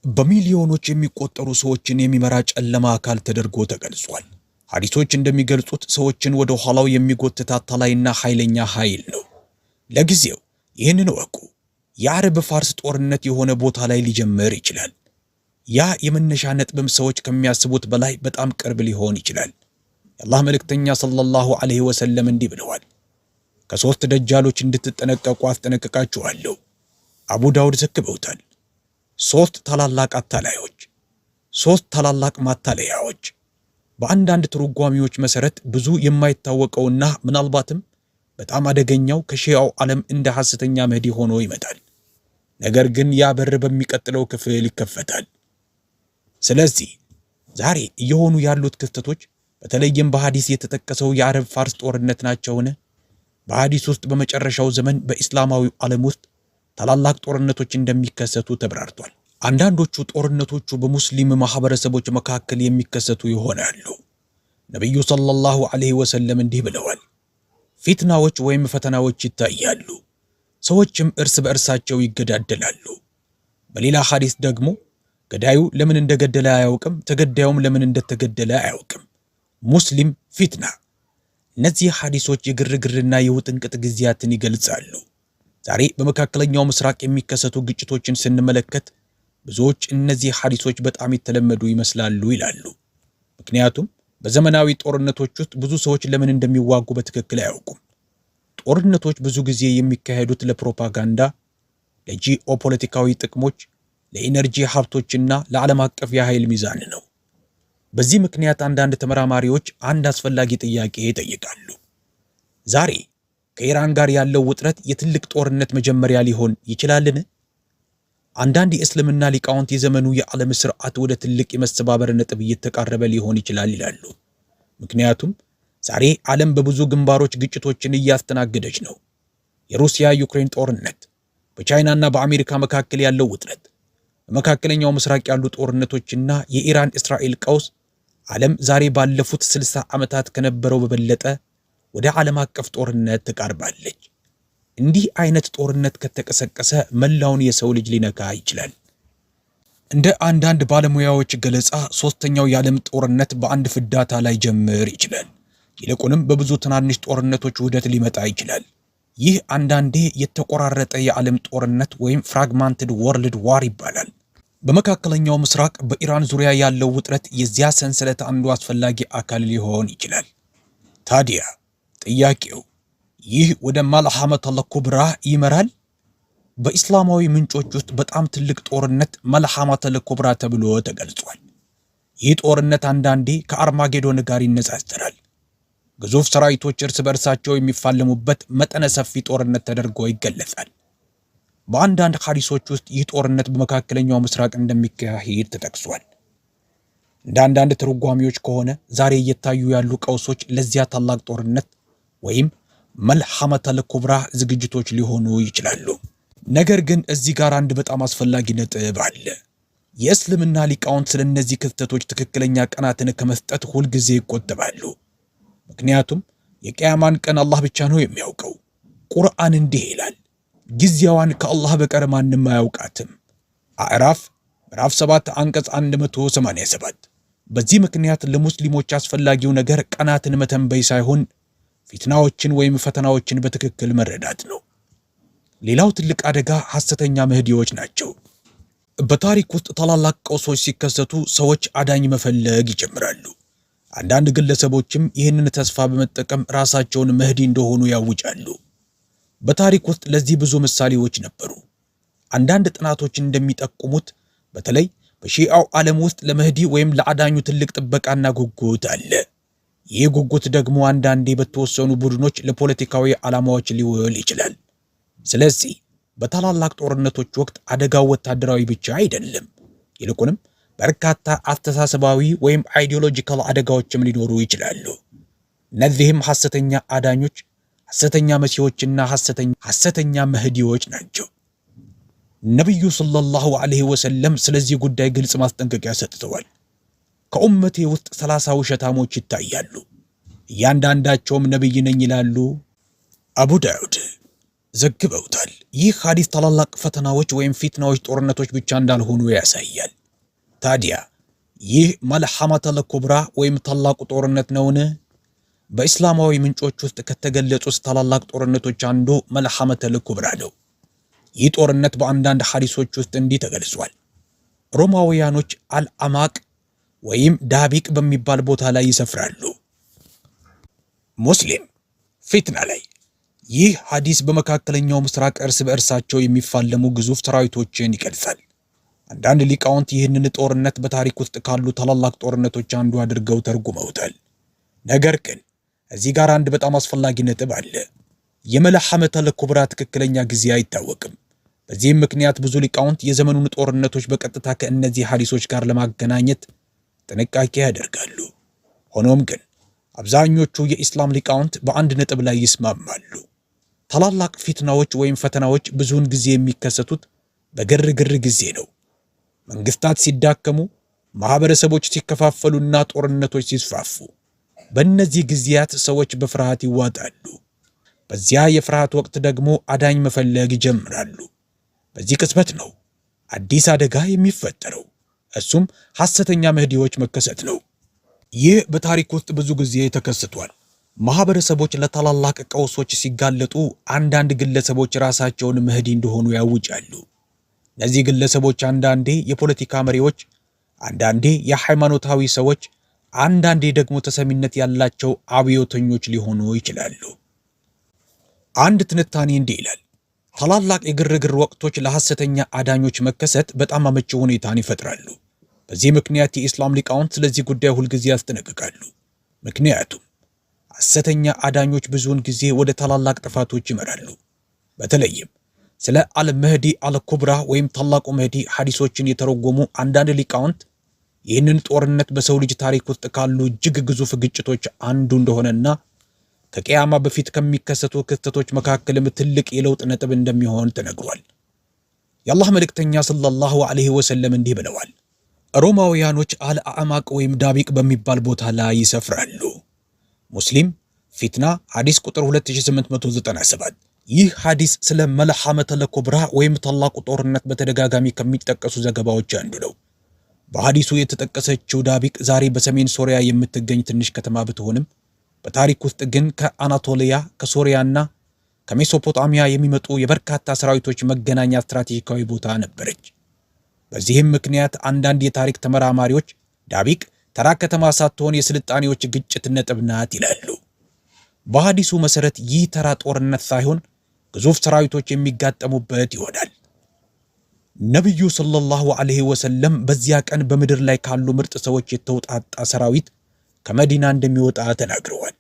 በሚሊዮኖች የሚቆጠሩ ሰዎችን የሚመራ ጨለማ አካል ተደርጎ ተገልጿል። ሐዲሶች እንደሚገልጹት ሰዎችን ወደ ኋላው የሚጎትት አታላይና ኃይለኛ ኃይል ነው። ለጊዜው ይህንን እወቁ። የአረብ ፋርስ ጦርነት የሆነ ቦታ ላይ ሊጀምር ይችላል። ያ የመነሻ ነጥብም ሰዎች ከሚያስቡት በላይ በጣም ቅርብ ሊሆን ይችላል። የአላህ መልእክተኛ ሰለላሁ ዐለይሂ ወሰለም እንዲህ ብለዋል፣ ከሦስት ደጃሎች እንድትጠነቀቁ አስጠነቅቃችኋለሁ። አቡ ዳውድ ዘግበውታል። ሦስት ታላላቅ አታላዮች፣ ሦስት ታላላቅ ማታለያዎች። በአንዳንድ ትርጓሚዎች መሠረት ብዙ የማይታወቀውና ምናልባትም በጣም አደገኛው ከሺያው ዓለም እንደ ሐሰተኛ መህዲ ሆኖ ይመጣል። ነገር ግን ያ በር በሚቀጥለው ክፍል ይከፈታል። ስለዚህ ዛሬ እየሆኑ ያሉት ክስተቶች በተለይም በሐዲስ የተጠቀሰው የአረብ ፋርስ ጦርነት ናቸውን? በሐዲስ ውስጥ በመጨረሻው ዘመን በኢስላማዊው ዓለም ውስጥ ታላላቅ ጦርነቶች እንደሚከሰቱ ተብራርቷል። አንዳንዶቹ ጦርነቶቹ በሙስሊም ማህበረሰቦች መካከል የሚከሰቱ ይሆናሉ። ነቢዩ ሰለላሁ ዐለይሂ ወሰለም እንዲህ ብለዋል፣ ፊትናዎች ወይም ፈተናዎች ይታያሉ፣ ሰዎችም እርስ በእርሳቸው ይገዳደላሉ። በሌላ ሐዲስ ደግሞ ገዳዩ ለምን እንደገደለ አያውቅም፣ ተገዳዩም ለምን እንደተገደለ አያውቅም። ሙስሊም ፊትና። እነዚህ ሐዲሶች የግርግርና የውጥንቅጥ ጊዜያትን ይገልጻሉ። ዛሬ በመካከለኛው ምስራቅ የሚከሰቱ ግጭቶችን ስንመለከት ብዙዎች እነዚህ ሐዲሶች በጣም የተለመዱ ይመስላሉ ይላሉ። ምክንያቱም በዘመናዊ ጦርነቶች ውስጥ ብዙ ሰዎች ለምን እንደሚዋጉ በትክክል አያውቁም። ጦርነቶች ብዙ ጊዜ የሚካሄዱት ለፕሮፓጋንዳ፣ ለጂኦፖለቲካዊ ጥቅሞች፣ ለኢነርጂ ሀብቶችና ለዓለም አቀፍ የኃይል ሚዛን ነው። በዚህ ምክንያት አንዳንድ ተመራማሪዎች አንድ አስፈላጊ ጥያቄ ይጠይቃሉ። ዛሬ ከኢራን ጋር ያለው ውጥረት የትልቅ ጦርነት መጀመሪያ ሊሆን ይችላልን? አንዳንድ የእስልምና ሊቃውንት የዘመኑ የዓለም ስርዓት ወደ ትልቅ የመሰባበር ነጥብ እየተቃረበ ሊሆን ይችላል ይላሉ። ምክንያቱም ዛሬ ዓለም በብዙ ግንባሮች ግጭቶችን እያስተናገደች ነው። የሩሲያ ዩክሬን ጦርነት፣ በቻይናና በአሜሪካ መካከል ያለው ውጥረት፣ በመካከለኛው ምስራቅ ያሉ ጦርነቶችና የኢራን እስራኤል ቀውስ ዓለም ዛሬ ባለፉት 60 ዓመታት ከነበረው በበለጠ ወደ ዓለም አቀፍ ጦርነት ተቃርባለች። እንዲህ አይነት ጦርነት ከተቀሰቀሰ መላውን የሰው ልጅ ሊነካ ይችላል። እንደ አንዳንድ ባለሙያዎች ገለጻ ሦስተኛው የዓለም ጦርነት በአንድ ፍንዳታ ላይ ጀምር ይችላል። ይልቁንም በብዙ ትናንሽ ጦርነቶች ውህደት ሊመጣ ይችላል። ይህ አንዳንዴ የተቆራረጠ የዓለም ጦርነት ወይም ፍራግማንትድ ወርልድ ዋር ይባላል። በመካከለኛው ምስራቅ በኢራን ዙሪያ ያለው ውጥረት የዚያ ሰንሰለት አንዱ አስፈላጊ አካል ሊሆን ይችላል። ታዲያ ጥያቄው ይህ ወደ መልሐመተል ኩብራ ይመራል? በኢስላማዊ ምንጮች ውስጥ በጣም ትልቅ ጦርነት መልሐመተል ኩብራ ተብሎ ተገልጿል። ይህ ጦርነት አንዳንዴ ከአርማጌዶን ጋር ይነጻጸራል። ግዙፍ ሰራዊቶች እርስ በርሳቸው የሚፋለሙበት መጠነ ሰፊ ጦርነት ተደርጎ ይገለጻል። በአንዳንድ ሐዲሶች ውስጥ ይህ ጦርነት በመካከለኛው ምስራቅ እንደሚካሄድ ተጠቅሷል። እንደ አንዳንድ ትርጓሚዎች ከሆነ ዛሬ እየታዩ ያሉ ቀውሶች ለዚያ ታላቅ ጦርነት ወይም መልሐመተል ኩብራ ዝግጅቶች ሊሆኑ ይችላሉ። ነገር ግን እዚህ ጋር አንድ በጣም አስፈላጊ ነጥብ አለ። የእስልምና ሊቃውንት ስለ እነዚህ ክስተቶች ትክክለኛ ቀናትን ከመስጠት ሁልጊዜ ይቆጠባሉ። ምክንያቱም የቂያማን ቀን አላህ ብቻ ነው የሚያውቀው። ቁርአን እንዲህ ይላል፣ ጊዜዋን ከአላህ በቀር ማንም አያውቃትም። አዕራፍ ምዕራፍ 7 አንቀጽ 187። በዚህ ምክንያት ለሙስሊሞች አስፈላጊው ነገር ቀናትን መተንበይ ሳይሆን ፊትናዎችን ወይም ፈተናዎችን በትክክል መረዳት ነው። ሌላው ትልቅ አደጋ ሐሰተኛ መህዲዎች ናቸው። በታሪክ ውስጥ ታላላቅ ቀውሶች ሲከሰቱ ሰዎች አዳኝ መፈለግ ይጀምራሉ። አንዳንድ ግለሰቦችም ይህንን ተስፋ በመጠቀም ራሳቸውን መህዲ እንደሆኑ ያውጃሉ። በታሪክ ውስጥ ለዚህ ብዙ ምሳሌዎች ነበሩ። አንዳንድ ጥናቶች እንደሚጠቁሙት በተለይ በሺዓው ዓለም ውስጥ ለመህዲ ወይም ለአዳኙ ትልቅ ጥበቃና ጉጉት አለ። ይህ ጉጉት ደግሞ አንዳንዴ በተወሰኑ ቡድኖች ለፖለቲካዊ ዓላማዎች ሊውል ይችላል። ስለዚህ በታላላቅ ጦርነቶች ወቅት አደጋው ወታደራዊ ብቻ አይደለም። ይልቁንም በርካታ አስተሳሰባዊ ወይም አይዲዮሎጂካል አደጋዎችም ሊኖሩ ይችላሉ። እነዚህም ሐሰተኛ አዳኞች፣ ሐሰተኛ መሲሖችና ሐሰተኛ መህዲዎች ናቸው። ነቢዩ ሰለላሁ ዐለይሂ ወሰለም ስለዚህ ጉዳይ ግልጽ ማስጠንቀቂያ ሰጥተዋል። ከኡመቴ ውስጥ 30 ውሸታሞች ይታያሉ፣ እያንዳንዳቸውም ነቢይ ነኝ ይላሉ። አቡ ዳውድ ዘግበውታል። ይህ ሐዲስ ታላላቅ ፈተናዎች ወይም ፊትናዎች፣ ጦርነቶች ብቻ እንዳልሆኑ ያሳያል። ታዲያ ይህ መልሐመተል ኩብራ ወይም ታላቁ ጦርነት ነውን? በእስላማዊ ምንጮች ውስጥ ከተገለጹት ታላላቅ ጦርነቶች አንዱ መልሐመተል ኩብራ ነው። ይህ ጦርነት በአንዳንድ ሐዲሶች ውስጥ እንዲህ ተገልጿል። ሮማውያኖች አልአማቅ ወይም ዳቢቅ በሚባል ቦታ ላይ ይሰፍራሉ። ሙስሊም ፊትና ላይ። ይህ ሐዲስ በመካከለኛው ምስራቅ እርስ በእርሳቸው የሚፋለሙ ግዙፍ ሰራዊቶችን ይገልጻል። አንዳንድ ሊቃውንት ይህንን ጦርነት በታሪክ ውስጥ ካሉ ታላላቅ ጦርነቶች አንዱ አድርገው ተርጉመውታል። ነገር ግን እዚህ ጋር አንድ በጣም አስፈላጊ ነጥብ አለ። የመልሐመተል ኩብራ ትክክለኛ ጊዜ አይታወቅም። በዚህም ምክንያት ብዙ ሊቃውንት የዘመኑን ጦርነቶች በቀጥታ ከእነዚህ ሐዲሶች ጋር ለማገናኘት ጥንቃቄ ያደርጋሉ። ሆኖም ግን አብዛኞቹ የኢስላም ሊቃውንት በአንድ ነጥብ ላይ ይስማማሉ። ታላላቅ ፊትናዎች ወይም ፈተናዎች ብዙውን ጊዜ የሚከሰቱት በግርግር ጊዜ ነው። መንግስታት ሲዳከሙ፣ ማህበረሰቦች ሲከፋፈሉና ጦርነቶች ሲስፋፉ፣ በእነዚህ ጊዜያት ሰዎች በፍርሃት ይዋጣሉ። በዚያ የፍርሃት ወቅት ደግሞ አዳኝ መፈለግ ይጀምራሉ። በዚህ ቅጽበት ነው አዲስ አደጋ የሚፈጠረው። እሱም ሐሰተኛ መህዲዎች መከሰት ነው። ይህ በታሪክ ውስጥ ብዙ ጊዜ ተከስቷል። ማህበረሰቦች ለታላላቅ ቀውሶች ሲጋለጡ አንዳንድ ግለሰቦች ራሳቸውን መህዲ እንደሆኑ ያውጃሉ። እነዚህ ግለሰቦች አንዳንዴ የፖለቲካ መሪዎች፣ አንዳንዴ የሃይማኖታዊ ሰዎች፣ አንዳንዴ ደግሞ ተሰሚነት ያላቸው አብዮተኞች ሊሆኑ ይችላሉ። አንድ ትንታኔ እንዲህ ይላል። ታላላቅ የግርግር ወቅቶች ለሐሰተኛ አዳኞች መከሰት በጣም አመቺ ሁኔታን ይፈጥራሉ። በዚህ ምክንያት የኢስላም ሊቃውንት ስለዚህ ጉዳይ ሁልጊዜ ያስጠነቅቃሉ። ምክንያቱም ሐሰተኛ አዳኞች ብዙውን ጊዜ ወደ ታላላቅ ጥፋቶች ይመራሉ። በተለይም ስለ አልመህዲ አልኩብራ ወይም ታላቁ መህዲ ሐዲሶችን የተረጎሙ አንዳንድ ሊቃውንት ይህንን ጦርነት በሰው ልጅ ታሪክ ውስጥ ካሉ እጅግ ግዙፍ ግጭቶች አንዱ እንደሆነና ከቂያማ በፊት ከሚከሰቱ ክስተቶች መካከልም ትልቅ የለውጥ ነጥብ እንደሚሆን ተነግሯል። የአላህ መልእክተኛ ሰለላሁ ዐለይሂ ወሰለም እንዲህ ብለዋል። ሮማውያኖች አልአዕማቅ ወይም ዳቢቅ በሚባል ቦታ ላይ ይሰፍራሉ። ሙስሊም ፊትና ሐዲስ ቁጥር 2897። ይህ ሐዲስ ስለ መልሐመተል ኩብራ ወይም ታላቁ ጦርነት በተደጋጋሚ ከሚጠቀሱ ዘገባዎች አንዱ ነው። በሐዲሱ የተጠቀሰችው ዳቢቅ ዛሬ በሰሜን ሶሪያ የምትገኝ ትንሽ ከተማ ብትሆንም በታሪክ ውስጥ ግን ከአናቶሊያ ከሶሪያና ከሜሶፖታሚያ የሚመጡ የበርካታ ሰራዊቶች መገናኛ ስትራቴጂካዊ ቦታ ነበረች። በዚህም ምክንያት አንዳንድ የታሪክ ተመራማሪዎች ዳቢቅ ተራ ከተማ ሳትሆን የስልጣኔዎች ግጭት ነጥብ ናት ይላሉ። በሐዲሱ መሰረት ይህ ተራ ጦርነት ሳይሆን ግዙፍ ሰራዊቶች የሚጋጠሙበት ይሆናል። ነቢዩ ሰለላሁ ዐለይሂ ወሰለም በዚያ ቀን በምድር ላይ ካሉ ምርጥ ሰዎች የተውጣጣ ሰራዊት ከመዲና እንደሚወጣ ተናግረዋል።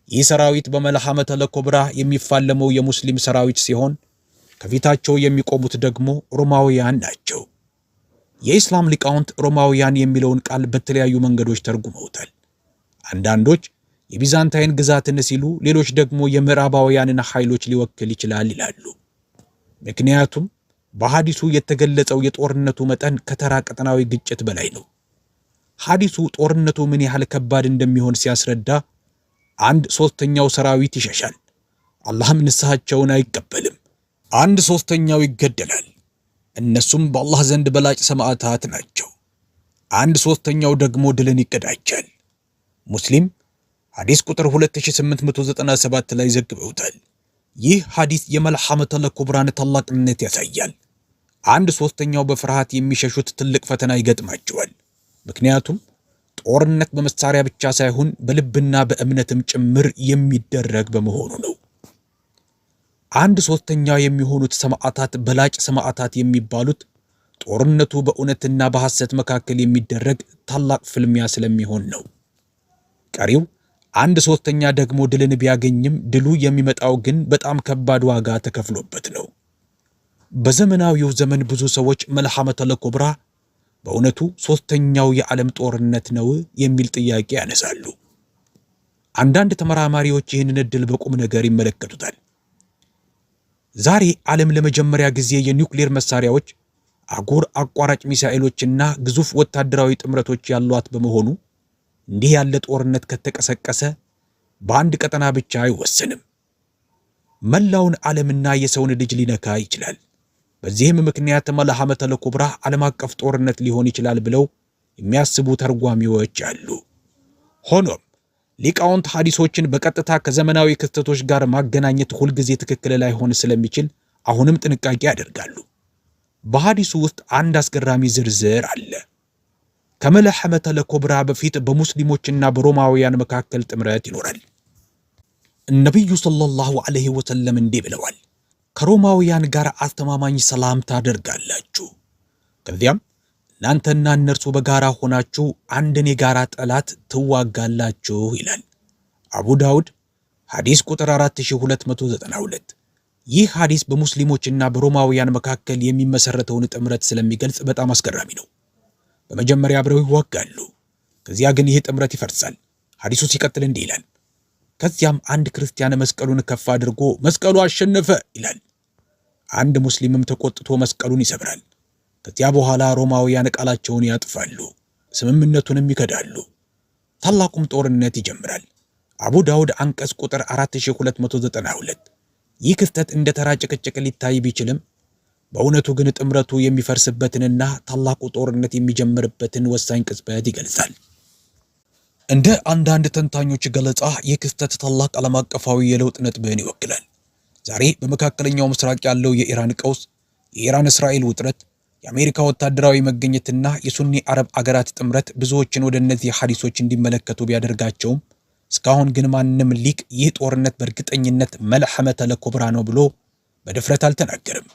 ይህ ሰራዊት በመልሐመተል ኩብራ የሚፋለመው የሙስሊም ሰራዊት ሲሆን ከፊታቸው የሚቆሙት ደግሞ ሮማውያን ናቸው። የኢስላም ሊቃውንት ሮማውያን የሚለውን ቃል በተለያዩ መንገዶች ተርጉመውታል። አንዳንዶች የቢዛንታይን ግዛትን ሲሉ፣ ሌሎች ደግሞ የምዕራባውያንን ኃይሎች ሊወክል ይችላል ይላሉ። ምክንያቱም በሐዲሱ የተገለጸው የጦርነቱ መጠን ከተራ ቀጠናዊ ግጭት በላይ ነው። ሐዲሱ ጦርነቱ ምን ያህል ከባድ እንደሚሆን ሲያስረዳ 1/3 ሰራዊት ይሸሻል፣ አላህም ንስሐቸውን አይቀበልም። 1/3 ይገደላል፣ እነሱም በአላህ ዘንድ በላጭ ሰማዕታት ናቸው። 1/3ኛው ደግሞ ድልን ይቀዳጃል። ሙስሊም ሐዲስ ቁጥር 2897 ላይ ዘግበውታል። ይህ ሐዲስ የመልሐመተል ኩብራን ታላቅነት ያሳያል። 1/3ኛው በፍርሃት የሚሸሹት ትልቅ ፈተና ይገጥማቸዋል። ምክንያቱም ጦርነት በመሳሪያ ብቻ ሳይሆን በልብና በእምነትም ጭምር የሚደረግ በመሆኑ ነው። 1/3ኛው የሚሆኑት ሰማዕታት በላጭ ሰማዕታት የሚባሉት ጦርነቱ በእውነትና በሐሰት መካከል የሚደረግ ታላቅ ፍልሚያ ስለሚሆን ነው። ቀሪው 1/3ኛ ደግሞ ድልን ቢያገኝም ድሉ የሚመጣው ግን በጣም ከባድ ዋጋ ተከፍሎበት ነው። በዘመናዊው ዘመን ብዙ ሰዎች መልሐመተል ኩብራ በእውነቱ 3ኛው የዓለም ጦርነት ነው የሚል ጥያቄ ያነሳሉ። አንዳንድ ተመራማሪዎች ይህንን ዕድል በቁም ነገር ይመለከቱታል። ዛሬ ዓለም ለመጀመሪያ ጊዜ የኒውክሌር መሳሪያዎች፣ አህጉር አቋራጭ ሚሳኤሎችና ግዙፍ ወታደራዊ ጥምረቶች ያሏት በመሆኑ እንዲህ ያለ ጦርነት ከተቀሰቀሰ በአንድ ቀጠና ብቻ አይወሰንም። መላውን ዓለምና የሰውን ልጅ ሊነካ ይችላል። በዚህም ምክንያት መልሐመተል ኩብራ ዓለም አቀፍ ጦርነት ሊሆን ይችላል ብለው የሚያስቡ ተርጓሚዎች አሉ። ሆኖም ሊቃውንት ሐዲሶችን በቀጥታ ከዘመናዊ ክስተቶች ጋር ማገናኘት ሁልጊዜ ትክክል ላይሆን ስለሚችል አሁንም ጥንቃቄ ያደርጋሉ። በሐዲሱ ውስጥ አንድ አስገራሚ ዝርዝር አለ። ከመልሐመተል ኩብራ በፊት በሙስሊሞችና በሮማውያን መካከል ጥምረት ይኖራል። ነቢዩ ሰለላሁ ዐለይሂ ወሰለም እንዲህ ብለዋል፣ ከሮማውያን ጋር አስተማማኝ ሰላም ታደርጋላችሁ፣ ከዚያም እናንተና እነርሱ በጋራ ሆናችሁ አንድን የጋራ ጠላት ትዋጋላችሁ ይላል። አቡ ዳውድ ሐዲስ ቁጥር 4292። ይህ ሐዲስ በሙስሊሞችና በሮማውያን መካከል የሚመሰረተውን ጥምረት ስለሚገልጽ በጣም አስገራሚ ነው። በመጀመሪያ አብረው ይዋጋሉ፣ ከዚያ ግን ይህ ጥምረት ይፈርሳል። ሐዲሱ ሲቀጥል እንዲህ ይላል፣ ከዚያም አንድ ክርስቲያን መስቀሉን ከፍ አድርጎ መስቀሉ አሸነፈ ይላል። አንድ ሙስሊምም ተቆጥቶ መስቀሉን ይሰብራል። ከዚያ በኋላ ሮማውያን ቃላቸውን ያጥፋሉ፣ ስምምነቱንም ይከዳሉ። ታላቁም ጦርነት ይጀምራል። አቡ ዳውድ አንቀጽ ቁጥር 4292። ይህ ክስተት እንደ ተራ ጭቅጭቅ ሊታይ ቢችልም በእውነቱ ግን ጥምረቱ የሚፈርስበትንና ታላቁ ጦርነት የሚጀምርበትን ወሳኝ ቅጽበት ይገልጻል። እንደ አንዳንድ ተንታኞች ገለጻ ይህ ክስተት ታላቅ ዓለም አቀፋዊ የለውጥ ነጥብን ይወክላል። ዛሬ በመካከለኛው ምስራቅ ያለው የኢራን ቀውስ፣ የኢራን እስራኤል ውጥረት፣ የአሜሪካ ወታደራዊ መገኘትና የሱኒ አረብ አገራት ጥምረት ብዙዎችን ወደ እነዚህ ሐዲሶች እንዲመለከቱ ቢያደርጋቸውም እስካሁን ግን ማንም ሊቅ ይህ ጦርነት በእርግጠኝነት መልሐመተል ኩብራ ነው ብሎ በድፍረት አልተናገርም።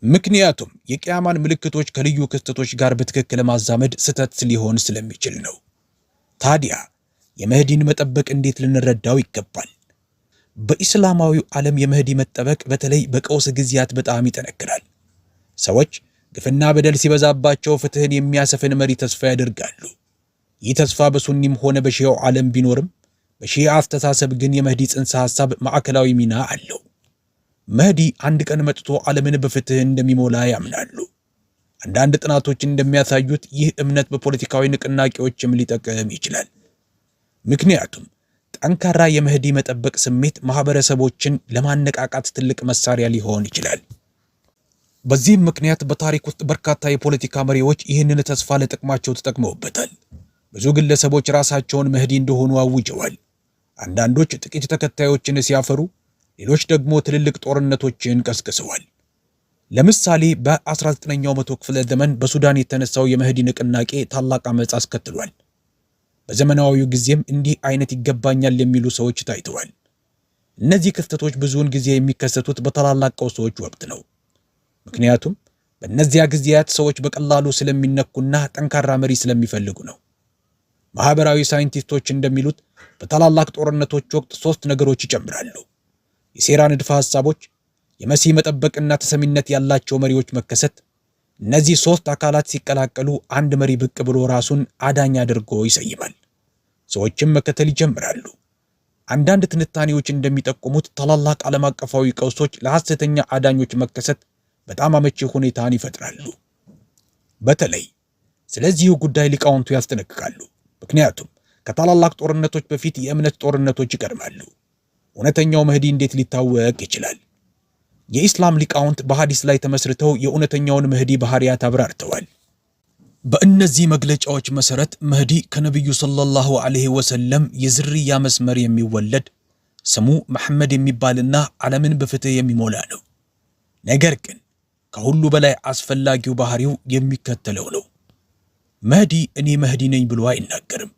ምክንያቱም የቂያማን ምልክቶች ከልዩ ክስተቶች ጋር በትክክል ማዛመድ ስህተት ሊሆን ስለሚችል ነው። ታዲያ የመህዲን መጠበቅ እንዴት ልንረዳው ይገባል? በኢስላማዊው ዓለም የመህዲ መጠበቅ በተለይ በቀውስ ጊዜያት በጣም ይጠነክራል። ሰዎች ግፍና በደል ሲበዛባቸው ፍትህን የሚያሰፍን መሪ ተስፋ ያደርጋሉ። ይህ ተስፋ በሱኒም ሆነ በሺዓው ዓለም ቢኖርም በሺዓ አስተሳሰብ ግን የመህዲ ጽንሰ ሐሳብ ማዕከላዊ ሚና አለው። መህዲ አንድ ቀን መጥቶ ዓለምን በፍትህ እንደሚሞላ ያምናሉ። አንዳንድ ጥናቶች እንደሚያሳዩት ይህ እምነት በፖለቲካዊ ንቅናቄዎችም ሊጠቅም ይችላል። ምክንያቱም ጠንካራ የመህዲ መጠበቅ ስሜት ማህበረሰቦችን ለማነቃቃት ትልቅ መሳሪያ ሊሆን ይችላል። በዚህም ምክንያት በታሪክ ውስጥ በርካታ የፖለቲካ መሪዎች ይህንን ተስፋ ለጥቅማቸው ተጠቅመውበታል። ብዙ ግለሰቦች ራሳቸውን መህዲ እንደሆኑ አውጀዋል። አንዳንዶች ጥቂት ተከታዮችን ሲያፈሩ፣ ሌሎች ደግሞ ትልልቅ ጦርነቶችን ቀስቅሰዋል። ለምሳሌ በ19ኛው መቶ ክፍለ ዘመን በሱዳን የተነሳው የመህዲ ንቅናቄ ታላቅ አመጽ አስከትሏል። በዘመናዊው ጊዜም እንዲህ አይነት ይገባኛል የሚሉ ሰዎች ታይተዋል። እነዚህ ክስተቶች ብዙውን ጊዜ የሚከሰቱት በታላላቅ ቀውሶች ወቅት ነው። ምክንያቱም በእነዚያ ጊዜያት ሰዎች በቀላሉ ስለሚነኩና ጠንካራ መሪ ስለሚፈልጉ ነው። ማህበራዊ ሳይንቲስቶች እንደሚሉት በታላላቅ ጦርነቶች ወቅት 3 ነገሮች ይጨምራሉ። የሴራ ንድፈ ሐሳቦች፣ የመሲህ መጠበቅና ተሰሚነት ያላቸው መሪዎች መከሰት። እነዚህ 3 አካላት ሲቀላቀሉ አንድ መሪ ብቅ ብሎ ራሱን አዳኝ አድርጎ ይሰይማል። ሰዎችም መከተል ይጀምራሉ። አንዳንድ ትንታኔዎች እንደሚጠቁሙት ታላላቅ ዓለም አቀፋዊ ቀውሶች ለሐሰተኛ አዳኞች መከሰት በጣም አመቺ ሁኔታን ይፈጥራሉ። በተለይ ስለዚህ ጉዳይ ሊቃውንቱ ያስጠነቅቃሉ። ምክንያቱም ከታላላቅ ጦርነቶች በፊት የእምነት ጦርነቶች ይቀድማሉ። እውነተኛው መህዲ እንዴት ሊታወቅ ይችላል? የኢስላም ሊቃውንት በሐዲስ ላይ ተመስርተው የእውነተኛውን መህዲ ባህሪያት አብራርተዋል። በእነዚህ መግለጫዎች መሰረት መህዲ ከነቢዩ ሰለላሁ ዐለይሂ ወሰለም የዝርያ መስመር የሚወለድ ስሙ መሐመድ የሚባልና ዓለምን በፍትህ የሚሞላ ነው። ነገር ግን ከሁሉ በላይ አስፈላጊው ባህሪው የሚከተለው ነው። መህዲ እኔ መህዲ ነኝ ብሎ አይናገርም።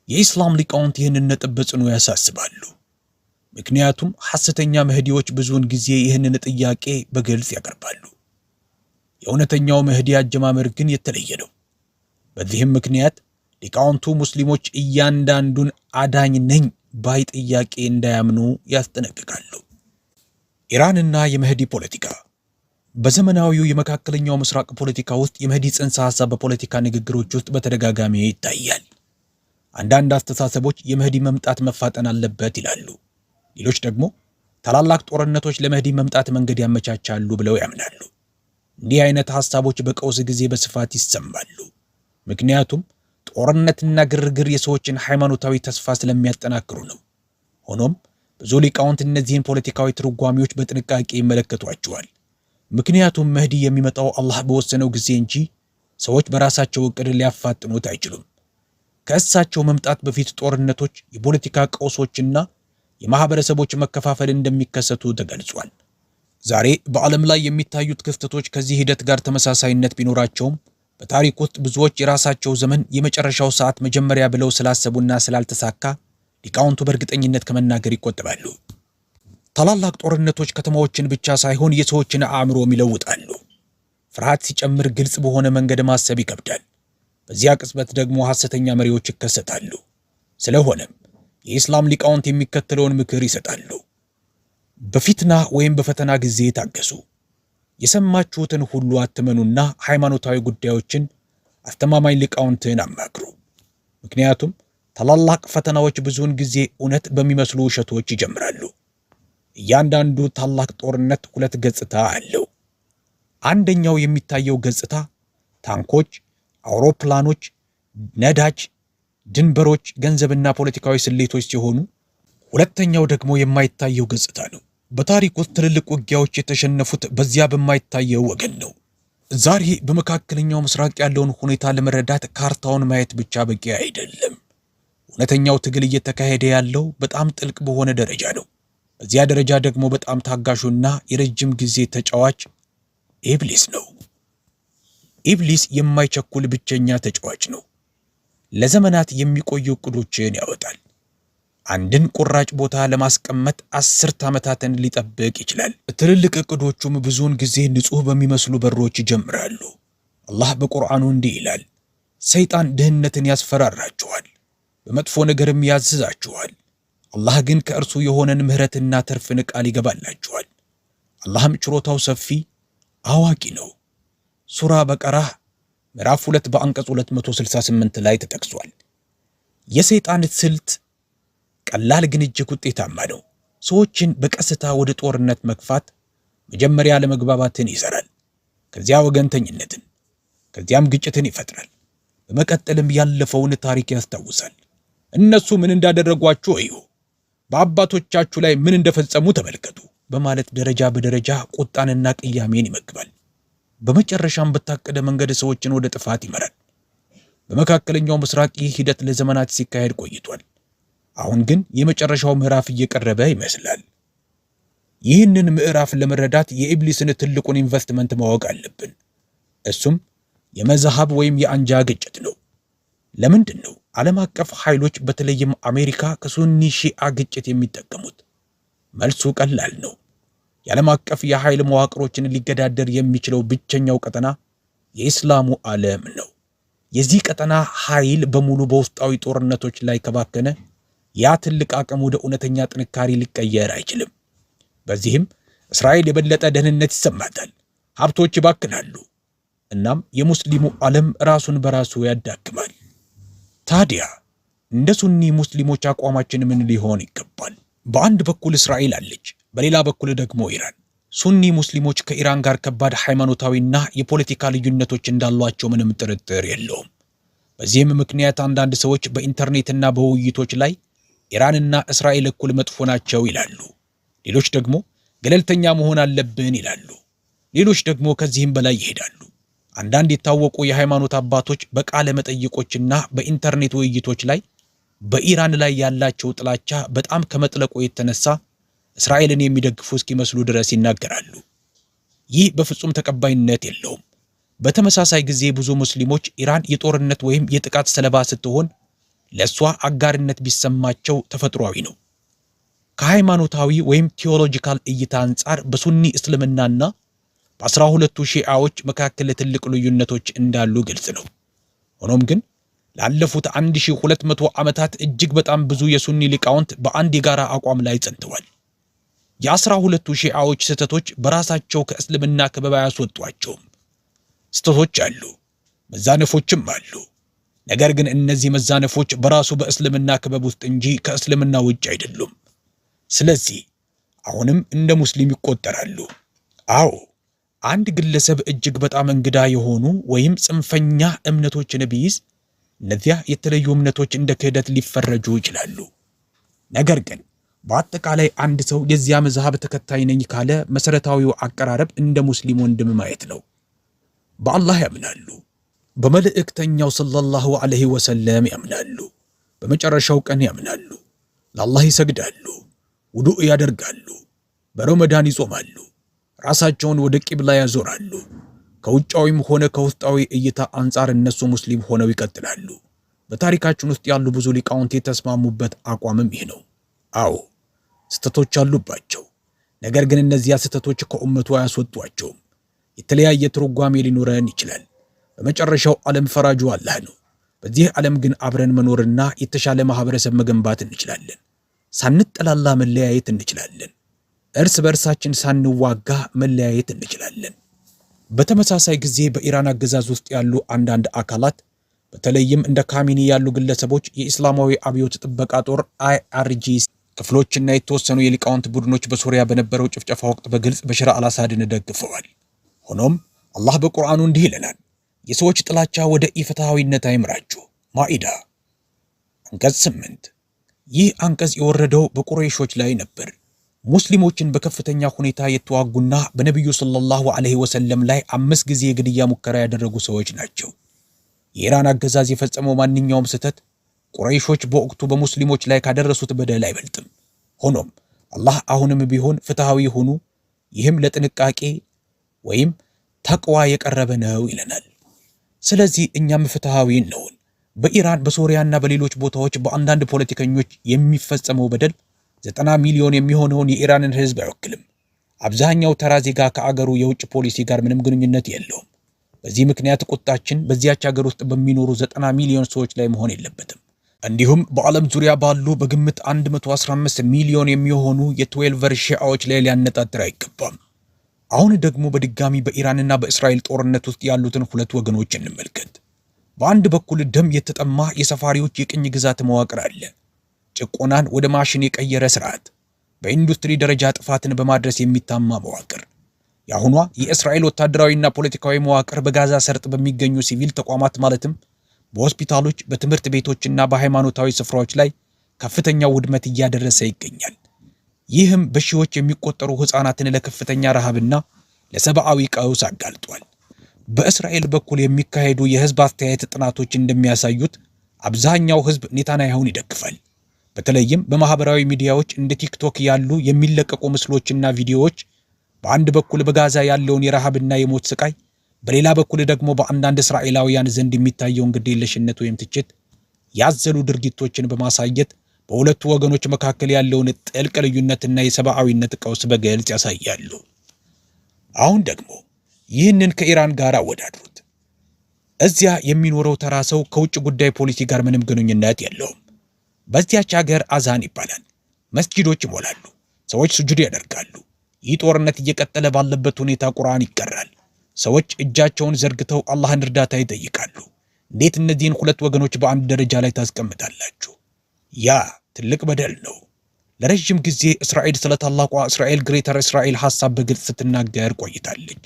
የኢስላም ሊቃውንት ይህንን ነጥብ በጽኑ ያሳስባሉ። ምክንያቱም ሐሰተኛ መህዲዎች ብዙውን ጊዜ ይህንን ጥያቄ በግልጽ ያቀርባሉ። የእውነተኛው መህዲ አጀማመር ግን የተለየ ነው። በዚህም ምክንያት ሊቃውንቱ ሙስሊሞች እያንዳንዱን አዳኝ ነኝ ባይ ጥያቄ እንዳያምኑ ያስጠነቅቃሉ። ኢራንና የመህዲ ፖለቲካ። በዘመናዊው የመካከለኛው ምስራቅ ፖለቲካ ውስጥ የመህዲ ጽንሰ ሐሳብ በፖለቲካ ንግግሮች ውስጥ በተደጋጋሚ ይታያል። አንዳንድ አስተሳሰቦች የመህዲ መምጣት መፋጠን አለበት ይላሉ። ሌሎች ደግሞ ታላላቅ ጦርነቶች ለመህዲ መምጣት መንገድ ያመቻቻሉ ብለው ያምናሉ። እንዲህ አይነት ሐሳቦች በቀውስ ጊዜ በስፋት ይሰማሉ። ምክንያቱም ጦርነትና ግርግር የሰዎችን ሃይማኖታዊ ተስፋ ስለሚያጠናክሩ ነው። ሆኖም ብዙ ሊቃውንት እነዚህን ፖለቲካዊ ትርጓሜዎች በጥንቃቄ ይመለከቷቸዋል። ምክንያቱም መህዲ የሚመጣው አላህ በወሰነው ጊዜ እንጂ ሰዎች በራሳቸው ዕቅድ ሊያፋጥኑት አይችሉም። ከእሳቸው መምጣት በፊት ጦርነቶች፣ የፖለቲካ ቀውሶችና የማህበረሰቦች መከፋፈል እንደሚከሰቱ ተገልጿል። ዛሬ በዓለም ላይ የሚታዩት ክስተቶች ከዚህ ሂደት ጋር ተመሳሳይነት ቢኖራቸውም በታሪክ ውስጥ ብዙዎች የራሳቸው ዘመን የመጨረሻው ሰዓት መጀመሪያ ብለው ስላሰቡና ስላልተሳካ ሊቃውንቱ በእርግጠኝነት ከመናገር ይቆጠባሉ። ታላላቅ ጦርነቶች ከተማዎችን ብቻ ሳይሆን የሰዎችን አእምሮም ይለውጣሉ። ፍርሃት ሲጨምር ግልጽ በሆነ መንገድ ማሰብ ይከብዳል። በዚያ ቅጽበት ደግሞ ሐሰተኛ መሪዎች ይከሰታሉ። ስለሆነም የኢስላም ሊቃውንት የሚከተለውን ምክር ይሰጣሉ። በፊትና ወይም በፈተና ጊዜ ታገሱ። የሰማችሁትን ሁሉ አትመኑና ሃይማኖታዊ ጉዳዮችን አስተማማኝ ሊቃውንትን አማክሩ። ምክንያቱም ታላላቅ ፈተናዎች ብዙውን ጊዜ እውነት በሚመስሉ ውሸቶች ይጀምራሉ። እያንዳንዱ ታላቅ ጦርነት ሁለት ገጽታ አለው። አንደኛው የሚታየው ገጽታ ታንኮች፣ አውሮፕላኖች፣ ነዳጅ፣ ድንበሮች፣ ገንዘብና ፖለቲካዊ ስሌቶች ሲሆኑ ሁለተኛው ደግሞ የማይታየው ገጽታ ነው። በታሪክ ውስጥ ትልልቅ ውጊያዎች የተሸነፉት በዚያ በማይታየው ወገን ነው። ዛሬ በመካከለኛው ምስራቅ ያለውን ሁኔታ ለመረዳት ካርታውን ማየት ብቻ በቂ አይደለም። እውነተኛው ትግል እየተካሄደ ያለው በጣም ጥልቅ በሆነ ደረጃ ነው። በዚያ ደረጃ ደግሞ በጣም ታጋሹና የረጅም ጊዜ ተጫዋች ኢብሊስ ነው። ኢብሊስ የማይቸኩል ብቸኛ ተጫዋች ነው። ለዘመናት የሚቆዩ ዕቅዶችን ያወጣል። አንድን ቁራጭ ቦታ ለማስቀመጥ 10 ዓመታትን ሊጠብቅ ይችላል። ትልልቅ ዕቅዶቹም ብዙውን ጊዜ ንጹሕ በሚመስሉ በሮች ይጀምራሉ። አላህ በቁርአኑ እንዲህ ይላል፣ ሰይጣን ድህነትን ያስፈራራችኋል፣ በመጥፎ ነገርም ያዝዛችኋል። አላህ ግን ከእርሱ የሆነን ምህረትና ተርፍን ቃል ይገባላችኋል። አላህም ችሮታው ሰፊ አዋቂ ነው። ሱራ በቀራህ ምዕራፍ 2 በአንቀጽ 268 ላይ ተጠቅሷል። የሰይጣን ስልት ቀላል ግን እጅግ ውጤታማ ነው። ሰዎችን በቀስታ ወደ ጦርነት መግፋት መጀመሪያ ለመግባባትን ይሰራል፣ ከዚያ ወገንተኝነትን፣ ከዚያም ግጭትን ይፈጥራል። በመቀጠልም ያለፈውን ታሪክ ያስታውሳል። እነሱ ምን እንዳደረጓችሁ እዩ፣ በአባቶቻችሁ ላይ ምን እንደፈጸሙ ተመልከቱ በማለት ደረጃ በደረጃ ቁጣንና ቅያሜን ይመግባል። በመጨረሻም በታቀደ መንገድ ሰዎችን ወደ ጥፋት ይመራል። በመካከለኛው ምስራቅ ይህ ሂደት ለዘመናት ሲካሄድ ቆይቷል። አሁን ግን የመጨረሻው ምዕራፍ እየቀረበ ይመስላል። ይህንን ምዕራፍ ለመረዳት የኢብሊስን ትልቁን ኢንቨስትመንት ማወቅ አለብን። እሱም የመዝሃብ ወይም የአንጃ ግጭት ነው። ለምንድን ነው ዓለም አቀፍ ኃይሎች በተለይም አሜሪካ ከሱኒ ሺአ ግጭት የሚጠቀሙት? መልሱ ቀላል ነው። የዓለም አቀፍ የኃይል መዋቅሮችን ሊገዳደር የሚችለው ብቸኛው ቀጠና የኢስላሙ ዓለም ነው። የዚህ ቀጠና ኃይል በሙሉ በውስጣዊ ጦርነቶች ላይ ከባከነ ያ ትልቅ አቅም ወደ እውነተኛ ጥንካሬ ሊቀየር አይችልም። በዚህም እስራኤል የበለጠ ደህንነት ይሰማታል፣ ሀብቶች ይባክናሉ፣ እናም የሙስሊሙ ዓለም ራሱን በራሱ ያዳክማል። ታዲያ እንደ ሱኒ ሙስሊሞች አቋማችን ምን ሊሆን ይገባል? በአንድ በኩል እስራኤል አለች፣ በሌላ በኩል ደግሞ ኢራን። ሱኒ ሙስሊሞች ከኢራን ጋር ከባድ ሃይማኖታዊና የፖለቲካ ልዩነቶች እንዳሏቸው ምንም ጥርጥር የለውም። በዚህም ምክንያት አንዳንድ ሰዎች በኢንተርኔትና በውይይቶች ላይ ኢራንና እስራኤል እኩል መጥፎ ናቸው ይላሉ። ሌሎች ደግሞ ገለልተኛ መሆን አለብን ይላሉ። ሌሎች ደግሞ ከዚህም በላይ ይሄዳሉ። አንዳንድ የታወቁ የሃይማኖት አባቶች በቃለ መጠይቆችና በኢንተርኔት ውይይቶች ላይ በኢራን ላይ ያላቸው ጥላቻ በጣም ከመጥለቁ የተነሳ እስራኤልን የሚደግፉ እስኪመስሉ ድረስ ይናገራሉ። ይህ በፍጹም ተቀባይነት የለውም። በተመሳሳይ ጊዜ ብዙ ሙስሊሞች ኢራን የጦርነት ወይም የጥቃት ሰለባ ስትሆን ለሷ አጋርነት ቢሰማቸው ተፈጥሯዊ ነው። ከሃይማኖታዊ ወይም ቴዎሎጂካል እይታ አንጻር በሱኒ እስልምናና በ12ቱ ሺዓዎች መካከል ትልቅ ልዩነቶች እንዳሉ ግልጽ ነው። ሆኖም ግን ላለፉት 1200 ዓመታት እጅግ በጣም ብዙ የሱኒ ሊቃውንት በአንድ የጋራ አቋም ላይ ጸንተዋል። የ12ቱ ሺዓዎች ስህተቶች በራሳቸው ከእስልምና ክበብ አያስወጧቸውም። ስህተቶች አሉ፣ መዛነፎችም አሉ። ነገር ግን እነዚህ መዛነፎች በራሱ በእስልምና ክበብ ውስጥ እንጂ ከእስልምና ውጭ አይደሉም። ስለዚህ አሁንም እንደ ሙስሊም ይቆጠራሉ። አዎ አንድ ግለሰብ እጅግ በጣም እንግዳ የሆኑ ወይም ጽንፈኛ እምነቶችን ቢይዝ እነዚያ የተለዩ እምነቶች እንደ ክህደት ሊፈረጁ ይችላሉ። ነገር ግን በአጠቃላይ አንድ ሰው የዚያ መዝሃብ ተከታይ ነኝ ካለ መሰረታዊው አቀራረብ እንደ ሙስሊም ወንድም ማየት ነው። በአላህ ያምናሉ፣ በመልእክተኛው ሰለላሁ ዐለይሂ ወሰለም ያምናሉ፣ በመጨረሻው ቀን ያምናሉ፣ ለአላህ ይሰግዳሉ፣ ውዱእ ያደርጋሉ፣ በረመዳን ይጾማሉ፣ ራሳቸውን ወደ ቂብላ ያዞራሉ። ከውጫዊም ሆነ ከውስጣዊ እይታ አንጻር እነሱ ሙስሊም ሆነው ይቀጥላሉ። በታሪካችን ውስጥ ያሉ ብዙ ሊቃውንት የተስማሙበት አቋምም ይህ ነው። አዎ ስህተቶች አሉባቸው። ነገር ግን እነዚያ ስህተቶች ከኡመቱ አያስወጧቸውም። የተለያየ ትርጓሜ ሊኖረን ይችላል። በመጨረሻው ዓለም ፈራጁ አላህ ነው። በዚህ ዓለም ግን አብረን መኖርና የተሻለ ማህበረሰብ መገንባት እንችላለን። ሳንጠላላ መለያየት እንችላለን። እርስ በርሳችን ሳንዋጋ መለያየት እንችላለን። በተመሳሳይ ጊዜ በኢራን አገዛዝ ውስጥ ያሉ አንዳንድ አካላት በተለይም እንደ ካሚኒ ያሉ ግለሰቦች የኢስላማዊ አብዮት ጥበቃ ጦር IRGC ክፍሎችና የተወሰኑ የሊቃውንት ቡድኖች በሶሪያ በነበረው ጭፍጨፋ ወቅት በግልጽ በሽር አልአሳድን ደግፈዋል። ሆኖም አላህ በቁርአኑ እንዲህ ይለናል፣ የሰዎች ጥላቻ ወደ ኢፍትሃዊነት አይምራችሁ። ማኢዳ አንቀጽ 8። ይህ አንቀጽ የወረደው በቁረይሾች ላይ ነበር። ሙስሊሞችን በከፍተኛ ሁኔታ የተዋጉና በነቢዩ ሰለላሁ ዐለይሂ ወሰለም ላይ 5 ጊዜ የግድያ ሙከራ ያደረጉ ሰዎች ናቸው። የኢራን አገዛዝ የፈጸመው ማንኛውም ስህተት ቁረይሾች በወቅቱ በሙስሊሞች ላይ ካደረሱት በደል አይበልጥም። ሆኖም አላህ አሁንም ቢሆን ፍትሃዊ ሁኑ፣ ይህም ለጥንቃቄ ወይም ተቅዋ የቀረበ ነው ይለናል። ስለዚህ እኛም ፍትሃዊ እንሁን። በኢራን በሶሪያና በሌሎች ቦታዎች በአንዳንድ ፖለቲከኞች የሚፈጸመው በደል 90 ሚሊዮን የሚሆነውን የኢራንን ሕዝብ አይወክልም። አብዛኛው ተራ ዜጋ ከአገሩ የውጭ ፖሊሲ ጋር ምንም ግንኙነት የለውም። በዚህ ምክንያት ቁጣችን በዚያች ሀገር ውስጥ በሚኖሩ 90 ሚሊዮን ሰዎች ላይ መሆን የለበትም። እንዲሁም በዓለም ዙሪያ ባሉ በግምት 115 ሚሊዮን የሚሆኑ የ12 ሺዓዎች ላይ ሊያነጣጥር አይገባም። አሁን ደግሞ በድጋሚ በኢራንና በእስራኤል ጦርነት ውስጥ ያሉትን ሁለት ወገኖች እንመልከት። በአንድ በኩል ደም የተጠማ የሰፋሪዎች የቅኝ ግዛት መዋቅር አለ። ጭቆናን ወደ ማሽን የቀየረ ስርዓት፣ በኢንዱስትሪ ደረጃ ጥፋትን በማድረስ የሚታማ መዋቅር። የአሁኗ የእስራኤል ወታደራዊና ፖለቲካዊ መዋቅር በጋዛ ሰርጥ በሚገኙ ሲቪል ተቋማት ማለትም በሆስፒታሎች፣ በትምህርት ቤቶችና በሃይማኖታዊ ስፍራዎች ላይ ከፍተኛ ውድመት እያደረሰ ይገኛል። ይህም በሺዎች የሚቆጠሩ ሕፃናትን ለከፍተኛ ረሃብና ለሰብአዊ ቀውስ አጋልጧል። በእስራኤል በኩል የሚካሄዱ የህዝብ አስተያየት ጥናቶች እንደሚያሳዩት አብዛኛው ህዝብ ኔታንያሁን ይደግፋል። በተለይም በማህበራዊ ሚዲያዎች እንደ ቲክቶክ ያሉ የሚለቀቁ ምስሎችና ቪዲዮዎች በአንድ በኩል በጋዛ ያለውን የረሃብና የሞት ስቃይ፣ በሌላ በኩል ደግሞ በአንዳንድ እስራኤላውያን ዘንድ የሚታየውን ግዴለሽነት ወይም ትችት ያዘሉ ድርጊቶችን በማሳየት በሁለቱ ወገኖች መካከል ያለውን ጥልቅ ልዩነትና የሰብአዊነት ቀውስ በግልጽ ያሳያሉ። አሁን ደግሞ ይህንን ከኢራን ጋር አወዳድሩት። እዚያ የሚኖረው ተራ ሰው ከውጭ ጉዳይ ፖሊሲ ጋር ምንም ግንኙነት የለውም። በዚያች ሀገር አዛን ይባላል፣ መስጂዶች ይሞላሉ፣ ሰዎች ስጁድ ያደርጋሉ። ይህ ጦርነት እየቀጠለ ባለበት ሁኔታ ቁርአን ይቀራል። ሰዎች እጃቸውን ዘርግተው አላህን እርዳታ ይጠይቃሉ። እንዴት እነዚህን ሁለት ወገኖች በአንድ ደረጃ ላይ ታስቀምጣላችሁ? ያ ትልቅ በደል ነው። ለረጅም ጊዜ እስራኤል ስለ ታላቋ እስራኤል ግሬተር እስራኤል ሐሳብ በግልጽ ስትናገር ቆይታለች።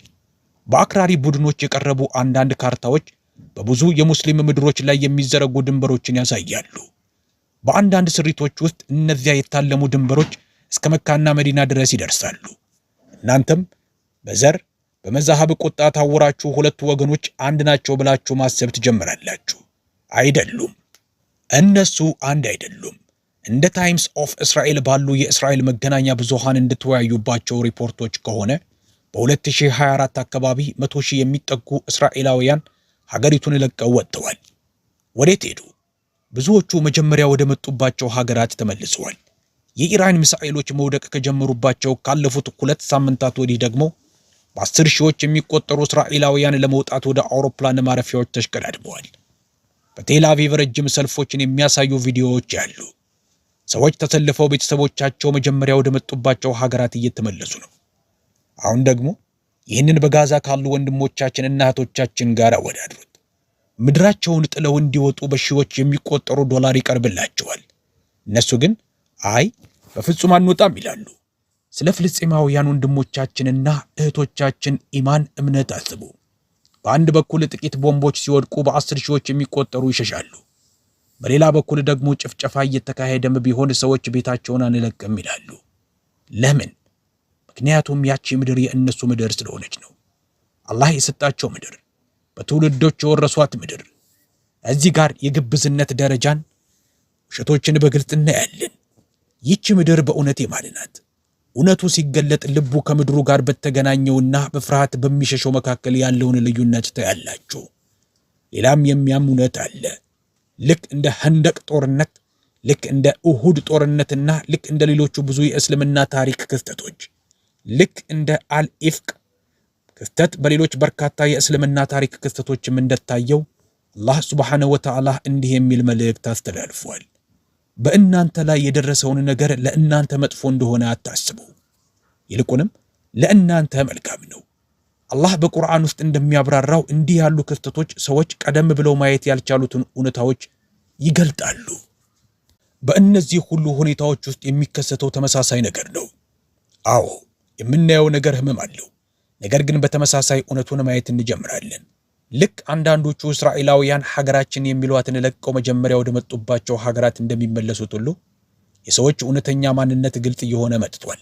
በአክራሪ ቡድኖች የቀረቡ አንዳንድ ካርታዎች በብዙ የሙስሊም ምድሮች ላይ የሚዘረጉ ድንበሮችን ያሳያሉ። በአንዳንድ ስሪቶች ውስጥ እነዚያ የታለሙ ድንበሮች እስከ መካና መዲና ድረስ ይደርሳሉ። እናንተም በዘር በመዛሃብ ቁጣ ታውራችሁ ሁለቱ ወገኖች አንድ ናቸው ብላችሁ ማሰብ ትጀምራላችሁ። አይደሉም። እነሱ አንድ አይደሉም። እንደ ታይምስ ኦፍ እስራኤል ባሉ የእስራኤል መገናኛ ብዙሃን እንድትወያዩባቸው ሪፖርቶች ከሆነ በ2024 አካባቢ 100,000 የሚጠጉ እስራኤላውያን ሀገሪቱን ለቀው ወጥተዋል። ወዴት ሄዱ? ብዙዎቹ መጀመሪያ ወደ መጡባቸው ሀገራት ተመልሰዋል። የኢራን ሚሳኤሎች መውደቅ ከጀመሩባቸው ካለፉት 2 ሳምንታት ወዲህ ደግሞ በ10 ሺዎች የሚቆጠሩ እስራኤላውያን ለመውጣት ወደ አውሮፕላን ማረፊያዎች ተሽቀዳድመዋል። በቴል አቪቭ ረጅም ሰልፎችን የሚያሳዩ ቪዲዮዎች ያሉ ሰዎች ተሰልፈው ቤተሰቦቻቸው መጀመሪያ ወደ መጡባቸው ሀገራት እየተመለሱ ነው። አሁን ደግሞ ይህንን በጋዛ ካሉ ወንድሞቻችንና እህቶቻችን ጋር አወዳድሩት። ምድራቸውን ጥለው እንዲወጡ በሺዎች የሚቆጠሩ ዶላር ይቀርብላቸዋል። እነሱ ግን አይ በፍጹም አንወጣም ይላሉ። ስለ ፍልስጤማውያን ወንድሞቻችንና እህቶቻችን ኢማን እምነት አስቡ። በአንድ በኩል ጥቂት ቦምቦች ሲወድቁ በ10 ሺዎች የሚቆጠሩ ይሸሻሉ። በሌላ በኩል ደግሞ ጭፍጨፋ እየተካሄደም ቢሆን ሰዎች ቤታቸውን አንለቅም ይላሉ። ለምን? ምክንያቱም ያቺ ምድር የእነሱ ምድር ስለሆነች ነው። አላህ የሰጣቸው ምድር፣ በትውልዶች የወረሷት ምድር። እዚህ ጋር የግብዝነት ደረጃን፣ ውሸቶችን በግልጽ እናያለን። ይቺ ምድር በእውነት የማን ናት? እውነቱ ሲገለጥ ልቡ ከምድሩ ጋር በተገናኘውና በፍርሃት በሚሸሸው መካከል ያለውን ልዩነት ታያላችሁ። ሌላም የሚያም እውነት አለ። ልክ እንደ ኸንደቅ ጦርነት፣ ልክ እንደ ኡሁድ ጦርነትና ልክ እንደ ሌሎቹ ብዙ የእስልምና ታሪክ ክስተቶች፣ ልክ እንደ አልኢፍቅ ክስተት በሌሎች በርካታ የእስልምና ታሪክ ክስተቶችም እንደታየው አላህ ሱብሓነሁ ወተዓላ እንዲህ የሚል መልእክት አስተላልፏል። በእናንተ ላይ የደረሰውን ነገር ለእናንተ መጥፎ እንደሆነ አታስቡ፣ ይልቁንም ለእናንተ መልካም ነው። አላህ በቁርአን ውስጥ እንደሚያብራራው እንዲህ ያሉ ክስተቶች ሰዎች ቀደም ብለው ማየት ያልቻሉትን እውነታዎች ይገልጣሉ። በእነዚህ ሁሉ ሁኔታዎች ውስጥ የሚከሰተው ተመሳሳይ ነገር ነው። አዎ የምናየው ነገር ህመም አለው። ነገር ግን በተመሳሳይ እውነቱን ማየት እንጀምራለን። ልክ አንዳንዶቹ እስራኤላውያን ሀገራችን የሚሏትን ለቀው መጀመሪያ ወደ መጡባቸው ሀገራት እንደሚመለሱት ሁሉ የሰዎች እውነተኛ ማንነት ግልጽ እየሆነ መጥቷል።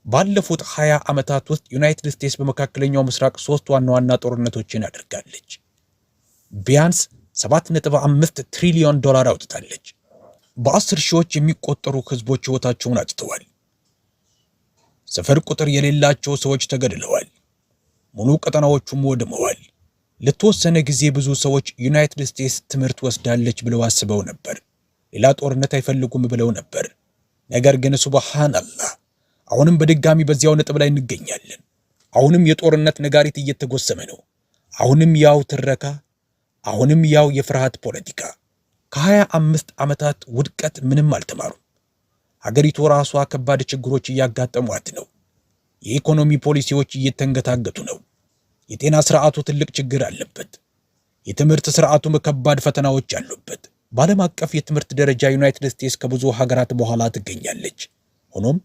ባለፉት 20 ዓመታት ውስጥ ዩናይትድ ስቴትስ በመካከለኛው ምስራቅ 3 ዋና ዋና ጦርነቶችን አድርጋለች። ቢያንስ 7.5 ትሪሊዮን ዶላር አውጥታለች። በ10 ሺዎች የሚቆጠሩ ህዝቦች ህይወታቸውን አጥተዋል። ስፍር ቁጥር የሌላቸው ሰዎች ተገድለዋል። ሙሉ ቀጠናዎቹም ወድመዋል። ለተወሰነ ጊዜ ብዙ ሰዎች ዩናይትድ ስቴትስ ትምህርት ወስዳለች ብለው አስበው ነበር። ሌላ ጦርነት አይፈልጉም ብለው ነበር። ነገር ግን ሱብሃንአላህ አሁንም በድጋሚ በዚያው ነጥብ ላይ እንገኛለን። አሁንም የጦርነት ነጋሪት እየተጎሰመ ነው። አሁንም ያው ትረካ፣ አሁንም ያው የፍርሃት ፖለቲካ። ከ25 ዓመታት ውድቀት ምንም አልተማሩም። ሀገሪቱ ራሷ ከባድ ችግሮች እያጋጠሟት ነው። የኢኮኖሚ ፖሊሲዎች እየተንገታገቱ ነው። የጤና ስርዓቱ ትልቅ ችግር አለበት። የትምህርት ስርዓቱም ከባድ ፈተናዎች አሉበት። በዓለም አቀፍ የትምህርት ደረጃ ዩናይትድ ስቴትስ ከብዙ ሀገራት በኋላ ትገኛለች። ሆኖም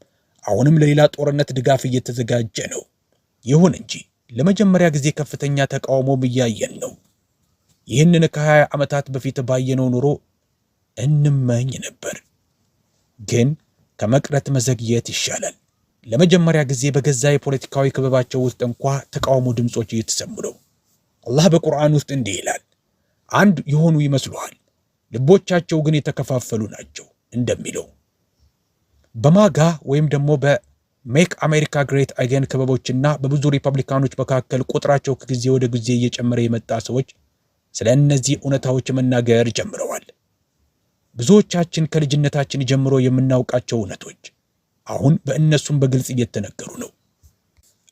አሁንም ለሌላ ጦርነት ድጋፍ እየተዘጋጀ ነው። ይሁን እንጂ ለመጀመሪያ ጊዜ ከፍተኛ ተቃውሞም እያየን ነው። ይህንን ከ20 ዓመታት በፊት ባየነው ኑሮ እንመኝ ነበር። ግን ከመቅረት መዘግየት ይሻላል። ለመጀመሪያ ጊዜ በገዛ የፖለቲካዊ ክበባቸው ውስጥ እንኳ ተቃውሞ ድምጾች እየተሰሙ ነው። አላህ በቁርአን ውስጥ እንዲህ ይላል፣ አንድ የሆኑ ይመስሉሃል፣ ልቦቻቸው ግን የተከፋፈሉ ናቸው እንደሚለው። በማጋ ወይም ደግሞ በሜክ አሜሪካ ግሬት አገን ክበቦችና በብዙ ሪፐብሊካኖች መካከል ቁጥራቸው ከጊዜ ወደ ጊዜ እየጨመረ የመጣ ሰዎች ስለ እነዚህ እውነታዎች መናገር ጀምረዋል። ብዙዎቻችን ከልጅነታችን ጀምሮ የምናውቃቸው እውነቶች አሁን በእነሱም በግልጽ እየተነገሩ ነው።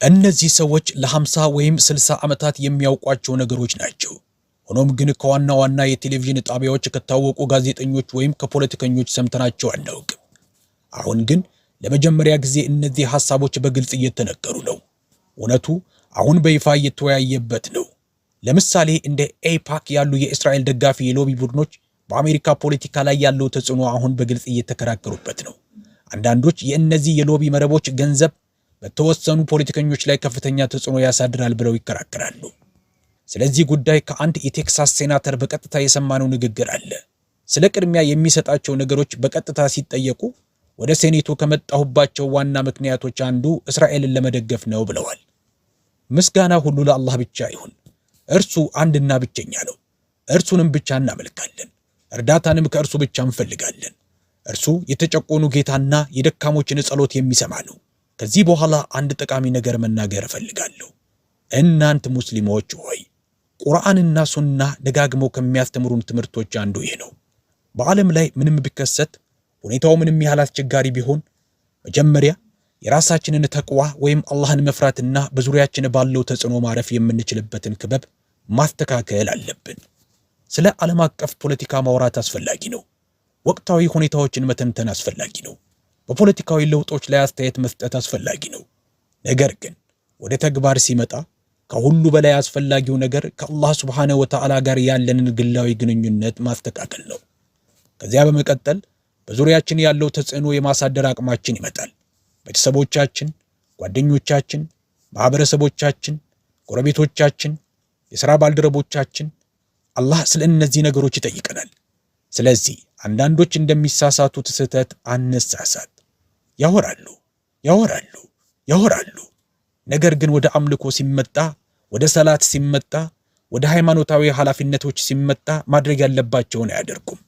እነዚህ ሰዎች ለ50 ወይም 60 ዓመታት የሚያውቋቸው ነገሮች ናቸው። ሆኖም ግን ከዋና ዋና የቴሌቪዥን ጣቢያዎች ከታወቁ ጋዜጠኞች ወይም ከፖለቲከኞች ሰምተናቸው አናውቅም። አሁን ግን ለመጀመሪያ ጊዜ እነዚህ ሐሳቦች በግልጽ እየተነገሩ ነው። እውነቱ አሁን በይፋ እየተወያየበት ነው። ለምሳሌ እንደ ኤፓክ ያሉ የእስራኤል ደጋፊ የሎቢ ቡድኖች በአሜሪካ ፖለቲካ ላይ ያለው ተጽዕኖ አሁን በግልጽ እየተከራከሩበት ነው። አንዳንዶች የእነዚህ የሎቢ መረቦች ገንዘብ በተወሰኑ ፖለቲከኞች ላይ ከፍተኛ ተጽዕኖ ያሳድራል ብለው ይከራከራሉ። ስለዚህ ጉዳይ ከአንድ የቴክሳስ ሴናተር በቀጥታ የሰማነው ንግግር አለ። ስለ ቅድሚያ የሚሰጣቸው ነገሮች በቀጥታ ሲጠየቁ ወደ ሴኔቱ ከመጣሁባቸው ዋና ምክንያቶች አንዱ እስራኤልን ለመደገፍ ነው ብለዋል። ምስጋና ሁሉ ለአላህ ብቻ ይሁን። እርሱ አንድና ብቸኛ ነው። እርሱንም ብቻ እናመልካለን። እርዳታንም ከእርሱ ብቻ እንፈልጋለን። እርሱ የተጨቆኑ ጌታና የደካሞችን ጸሎት የሚሰማ ነው። ከዚህ በኋላ አንድ ጠቃሚ ነገር መናገር እፈልጋለሁ። እናንት ሙስሊሞች ሆይ ቁርአንና ሱና ደጋግመው ከሚያስተምሩን ትምህርቶች አንዱ ይህ ነው። በዓለም ላይ ምንም ቢከሰት ሁኔታው ምንም ያህል አስቸጋሪ ቢሆን መጀመሪያ የራሳችንን ተቅዋ ወይም አላህን መፍራትና በዙሪያችን ባለው ተጽዕኖ ማረፍ የምንችልበትን ክበብ ማስተካከል አለብን። ስለ ዓለም አቀፍ ፖለቲካ ማውራት አስፈላጊ ነው። ወቅታዊ ሁኔታዎችን መተንተን አስፈላጊ ነው። በፖለቲካዊ ለውጦች ላይ አስተያየት መስጠት አስፈላጊ ነው። ነገር ግን ወደ ተግባር ሲመጣ ከሁሉ በላይ አስፈላጊው ነገር ከአላህ ሱብሓነሁ ወተዓላ ጋር ያለንን ግላዊ ግንኙነት ማስተካከል ነው። ከዚያ በመቀጠል በዙሪያችን ያለው ተጽዕኖ የማሳደር አቅማችን ይመጣል። ቤተሰቦቻችን፣ ጓደኞቻችን፣ ማህበረሰቦቻችን፣ ጎረቤቶቻችን፣ የሥራ ባልደረቦቻችን አላህ ስለ እነዚህ ነገሮች ይጠይቀናል። ስለዚህ አንዳንዶች እንደሚሳሳቱት ስህተት አንሳሳት። ያወራሉ። ነገር ግን ወደ አምልኮ ሲመጣ፣ ወደ ሰላት ሲመጣ፣ ወደ ሃይማኖታዊ ኃላፊነቶች ሲመጣ ማድረግ ያለባቸውን አያደርጉም።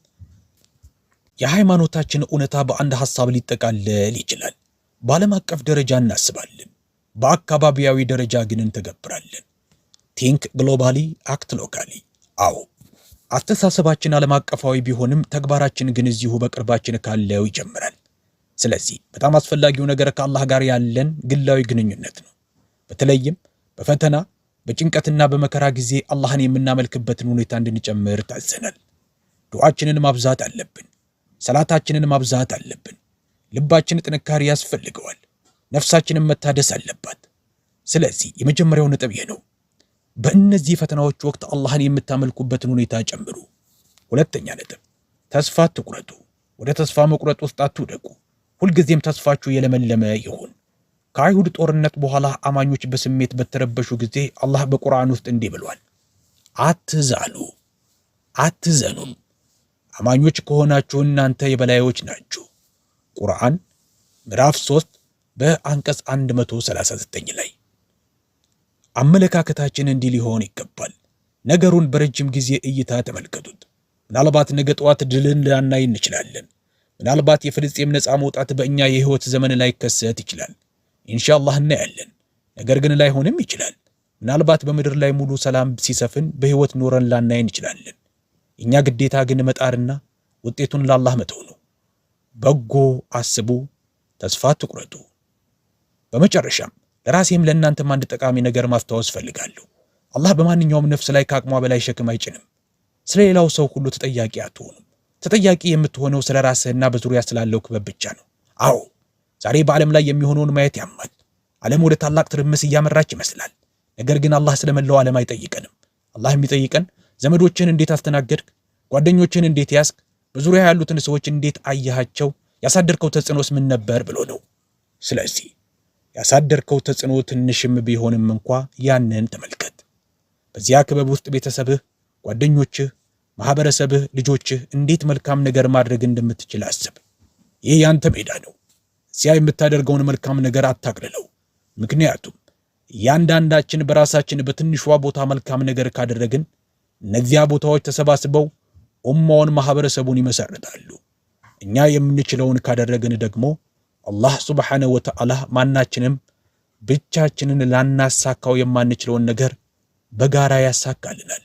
የሃይማኖታችን እውነታ በአንድ ሐሳብ ሊጠቃለል ይችላል። በዓለም አቀፍ ደረጃ እናስባለን፣ በአካባቢያዊ ደረጃ ግን እንተገብራለን። ቲንክ ግሎባሊ አክት ሎካሊ። አዎ አስተሳሰባችን ዓለም አቀፋዊ ቢሆንም ተግባራችን ግን እዚሁ በቅርባችን ካለው ይጀምራል። ስለዚህ በጣም አስፈላጊው ነገር ከአላህ ጋር ያለን ግላዊ ግንኙነት ነው። በተለይም በፈተና በጭንቀትና በመከራ ጊዜ አላህን የምናመልክበትን ሁኔታ እንድንጨምር ታዘናል። ዱዓችንን ማብዛት አለብን። ሰላታችንን ማብዛት አለብን። ልባችን ጥንካሬ ያስፈልገዋል። ነፍሳችንን መታደስ አለባት። ስለዚህ የመጀመሪያው ነጥብ ይህ ነው። በእነዚህ ፈተናዎች ወቅት አላህን የምታመልኩበትን ሁኔታ ጨምሩ። ሁለተኛ ነጥብ፣ ተስፋ አትቁረጡ። ወደ ተስፋ መቁረጥ ውስጥ አትውደቁ። ሁልጊዜም ተስፋችሁ የለመለመ ይሁን። ከአይሁድ ጦርነት በኋላ አማኞች በስሜት በተረበሹ ጊዜ አላህ በቁርአን ውስጥ እንዲህ ብሏል፣ አትዘኑም። አማኞች ከሆናችሁ እናንተ የበላዮች ናችሁ። ቁርአን ምዕራፍ 3 በአንቀጽ 139 ላይ። አመለካከታችን እንዲህ ሊሆን ይገባል። ነገሩን በረጅም ጊዜ እይታ ተመልከቱት። ምናልባት ነገ ጠዋት ድልን ላናይ እንችላለን። ምናልባት የፍልስጤም ነፃ መውጣት በእኛ የህይወት ዘመን ላይ ከሰት ይችላል። ኢንሻአላህ እናያለን። ነገር ግን ላይሆንም ይችላል። ምናልባት በምድር ላይ ሙሉ ሰላም ሲሰፍን በህይወት ኖረን ላናይ እንችላለን። እኛ ግዴታ ግን መጣርና ውጤቱን ለአላህ መተው ነው። በጎ አስቡ፣ ተስፋ አትቁረጡ። በመጨረሻም ለራሴም ለእናንተም አንድ ጠቃሚ ነገር ማስታወስ ፈልጋለሁ። አላህ በማንኛውም ነፍስ ላይ ከአቅሟ በላይ ሸክም አይጭንም። ስለሌላው ሰው ሁሉ ተጠያቂ አትሆኑም። ተጠያቂ የምትሆነው ስለ ራስህና በዙሪያ ስላለው ክበብ ብቻ ነው። አዎ ዛሬ በዓለም ላይ የሚሆነውን ማየት ያማል። ዓለም ወደ ታላቅ ትርምስ እያመራች ይመስላል። ነገር ግን አላህ ስለመላው ዓለም አይጠይቀንም። አላህ የሚጠይቀን ዘመዶችን እንዴት አስተናገድክ፣ ጓደኞችን እንዴት ያስክ፣ በዙሪያ ያሉትን ሰዎች እንዴት አያሃቸው፣ ያሳደርከው ተጽዕኖስ ምን ነበር ብሎ ነው። ስለዚህ ያሳደርከው ተጽዕኖ ትንሽም ቢሆንም እንኳ ያንን ተመልከት። በዚያ ክበብ ውስጥ ቤተሰብህ፣ ጓደኞችህ፣ ማህበረሰብህ፣ ልጆችህ እንዴት መልካም ነገር ማድረግ እንደምትችል አስብ። ይህ ያንተ ሜዳ ነው። እዚያ የምታደርገውን መልካም ነገር አታቅልለው። ምክንያቱም እያንዳንዳችን በራሳችን በትንሿ ቦታ መልካም ነገር ካደረግን እነዚያ ቦታዎች ተሰባስበው ኡማውን ማህበረሰቡን ይመሰርታሉ። እኛ የምንችለውን ካደረግን ደግሞ አላህ ሱብሓነሁ ወተዓላ ማናችንም ብቻችንን ላናሳካው የማንችለውን ነገር በጋራ ያሳካልናል።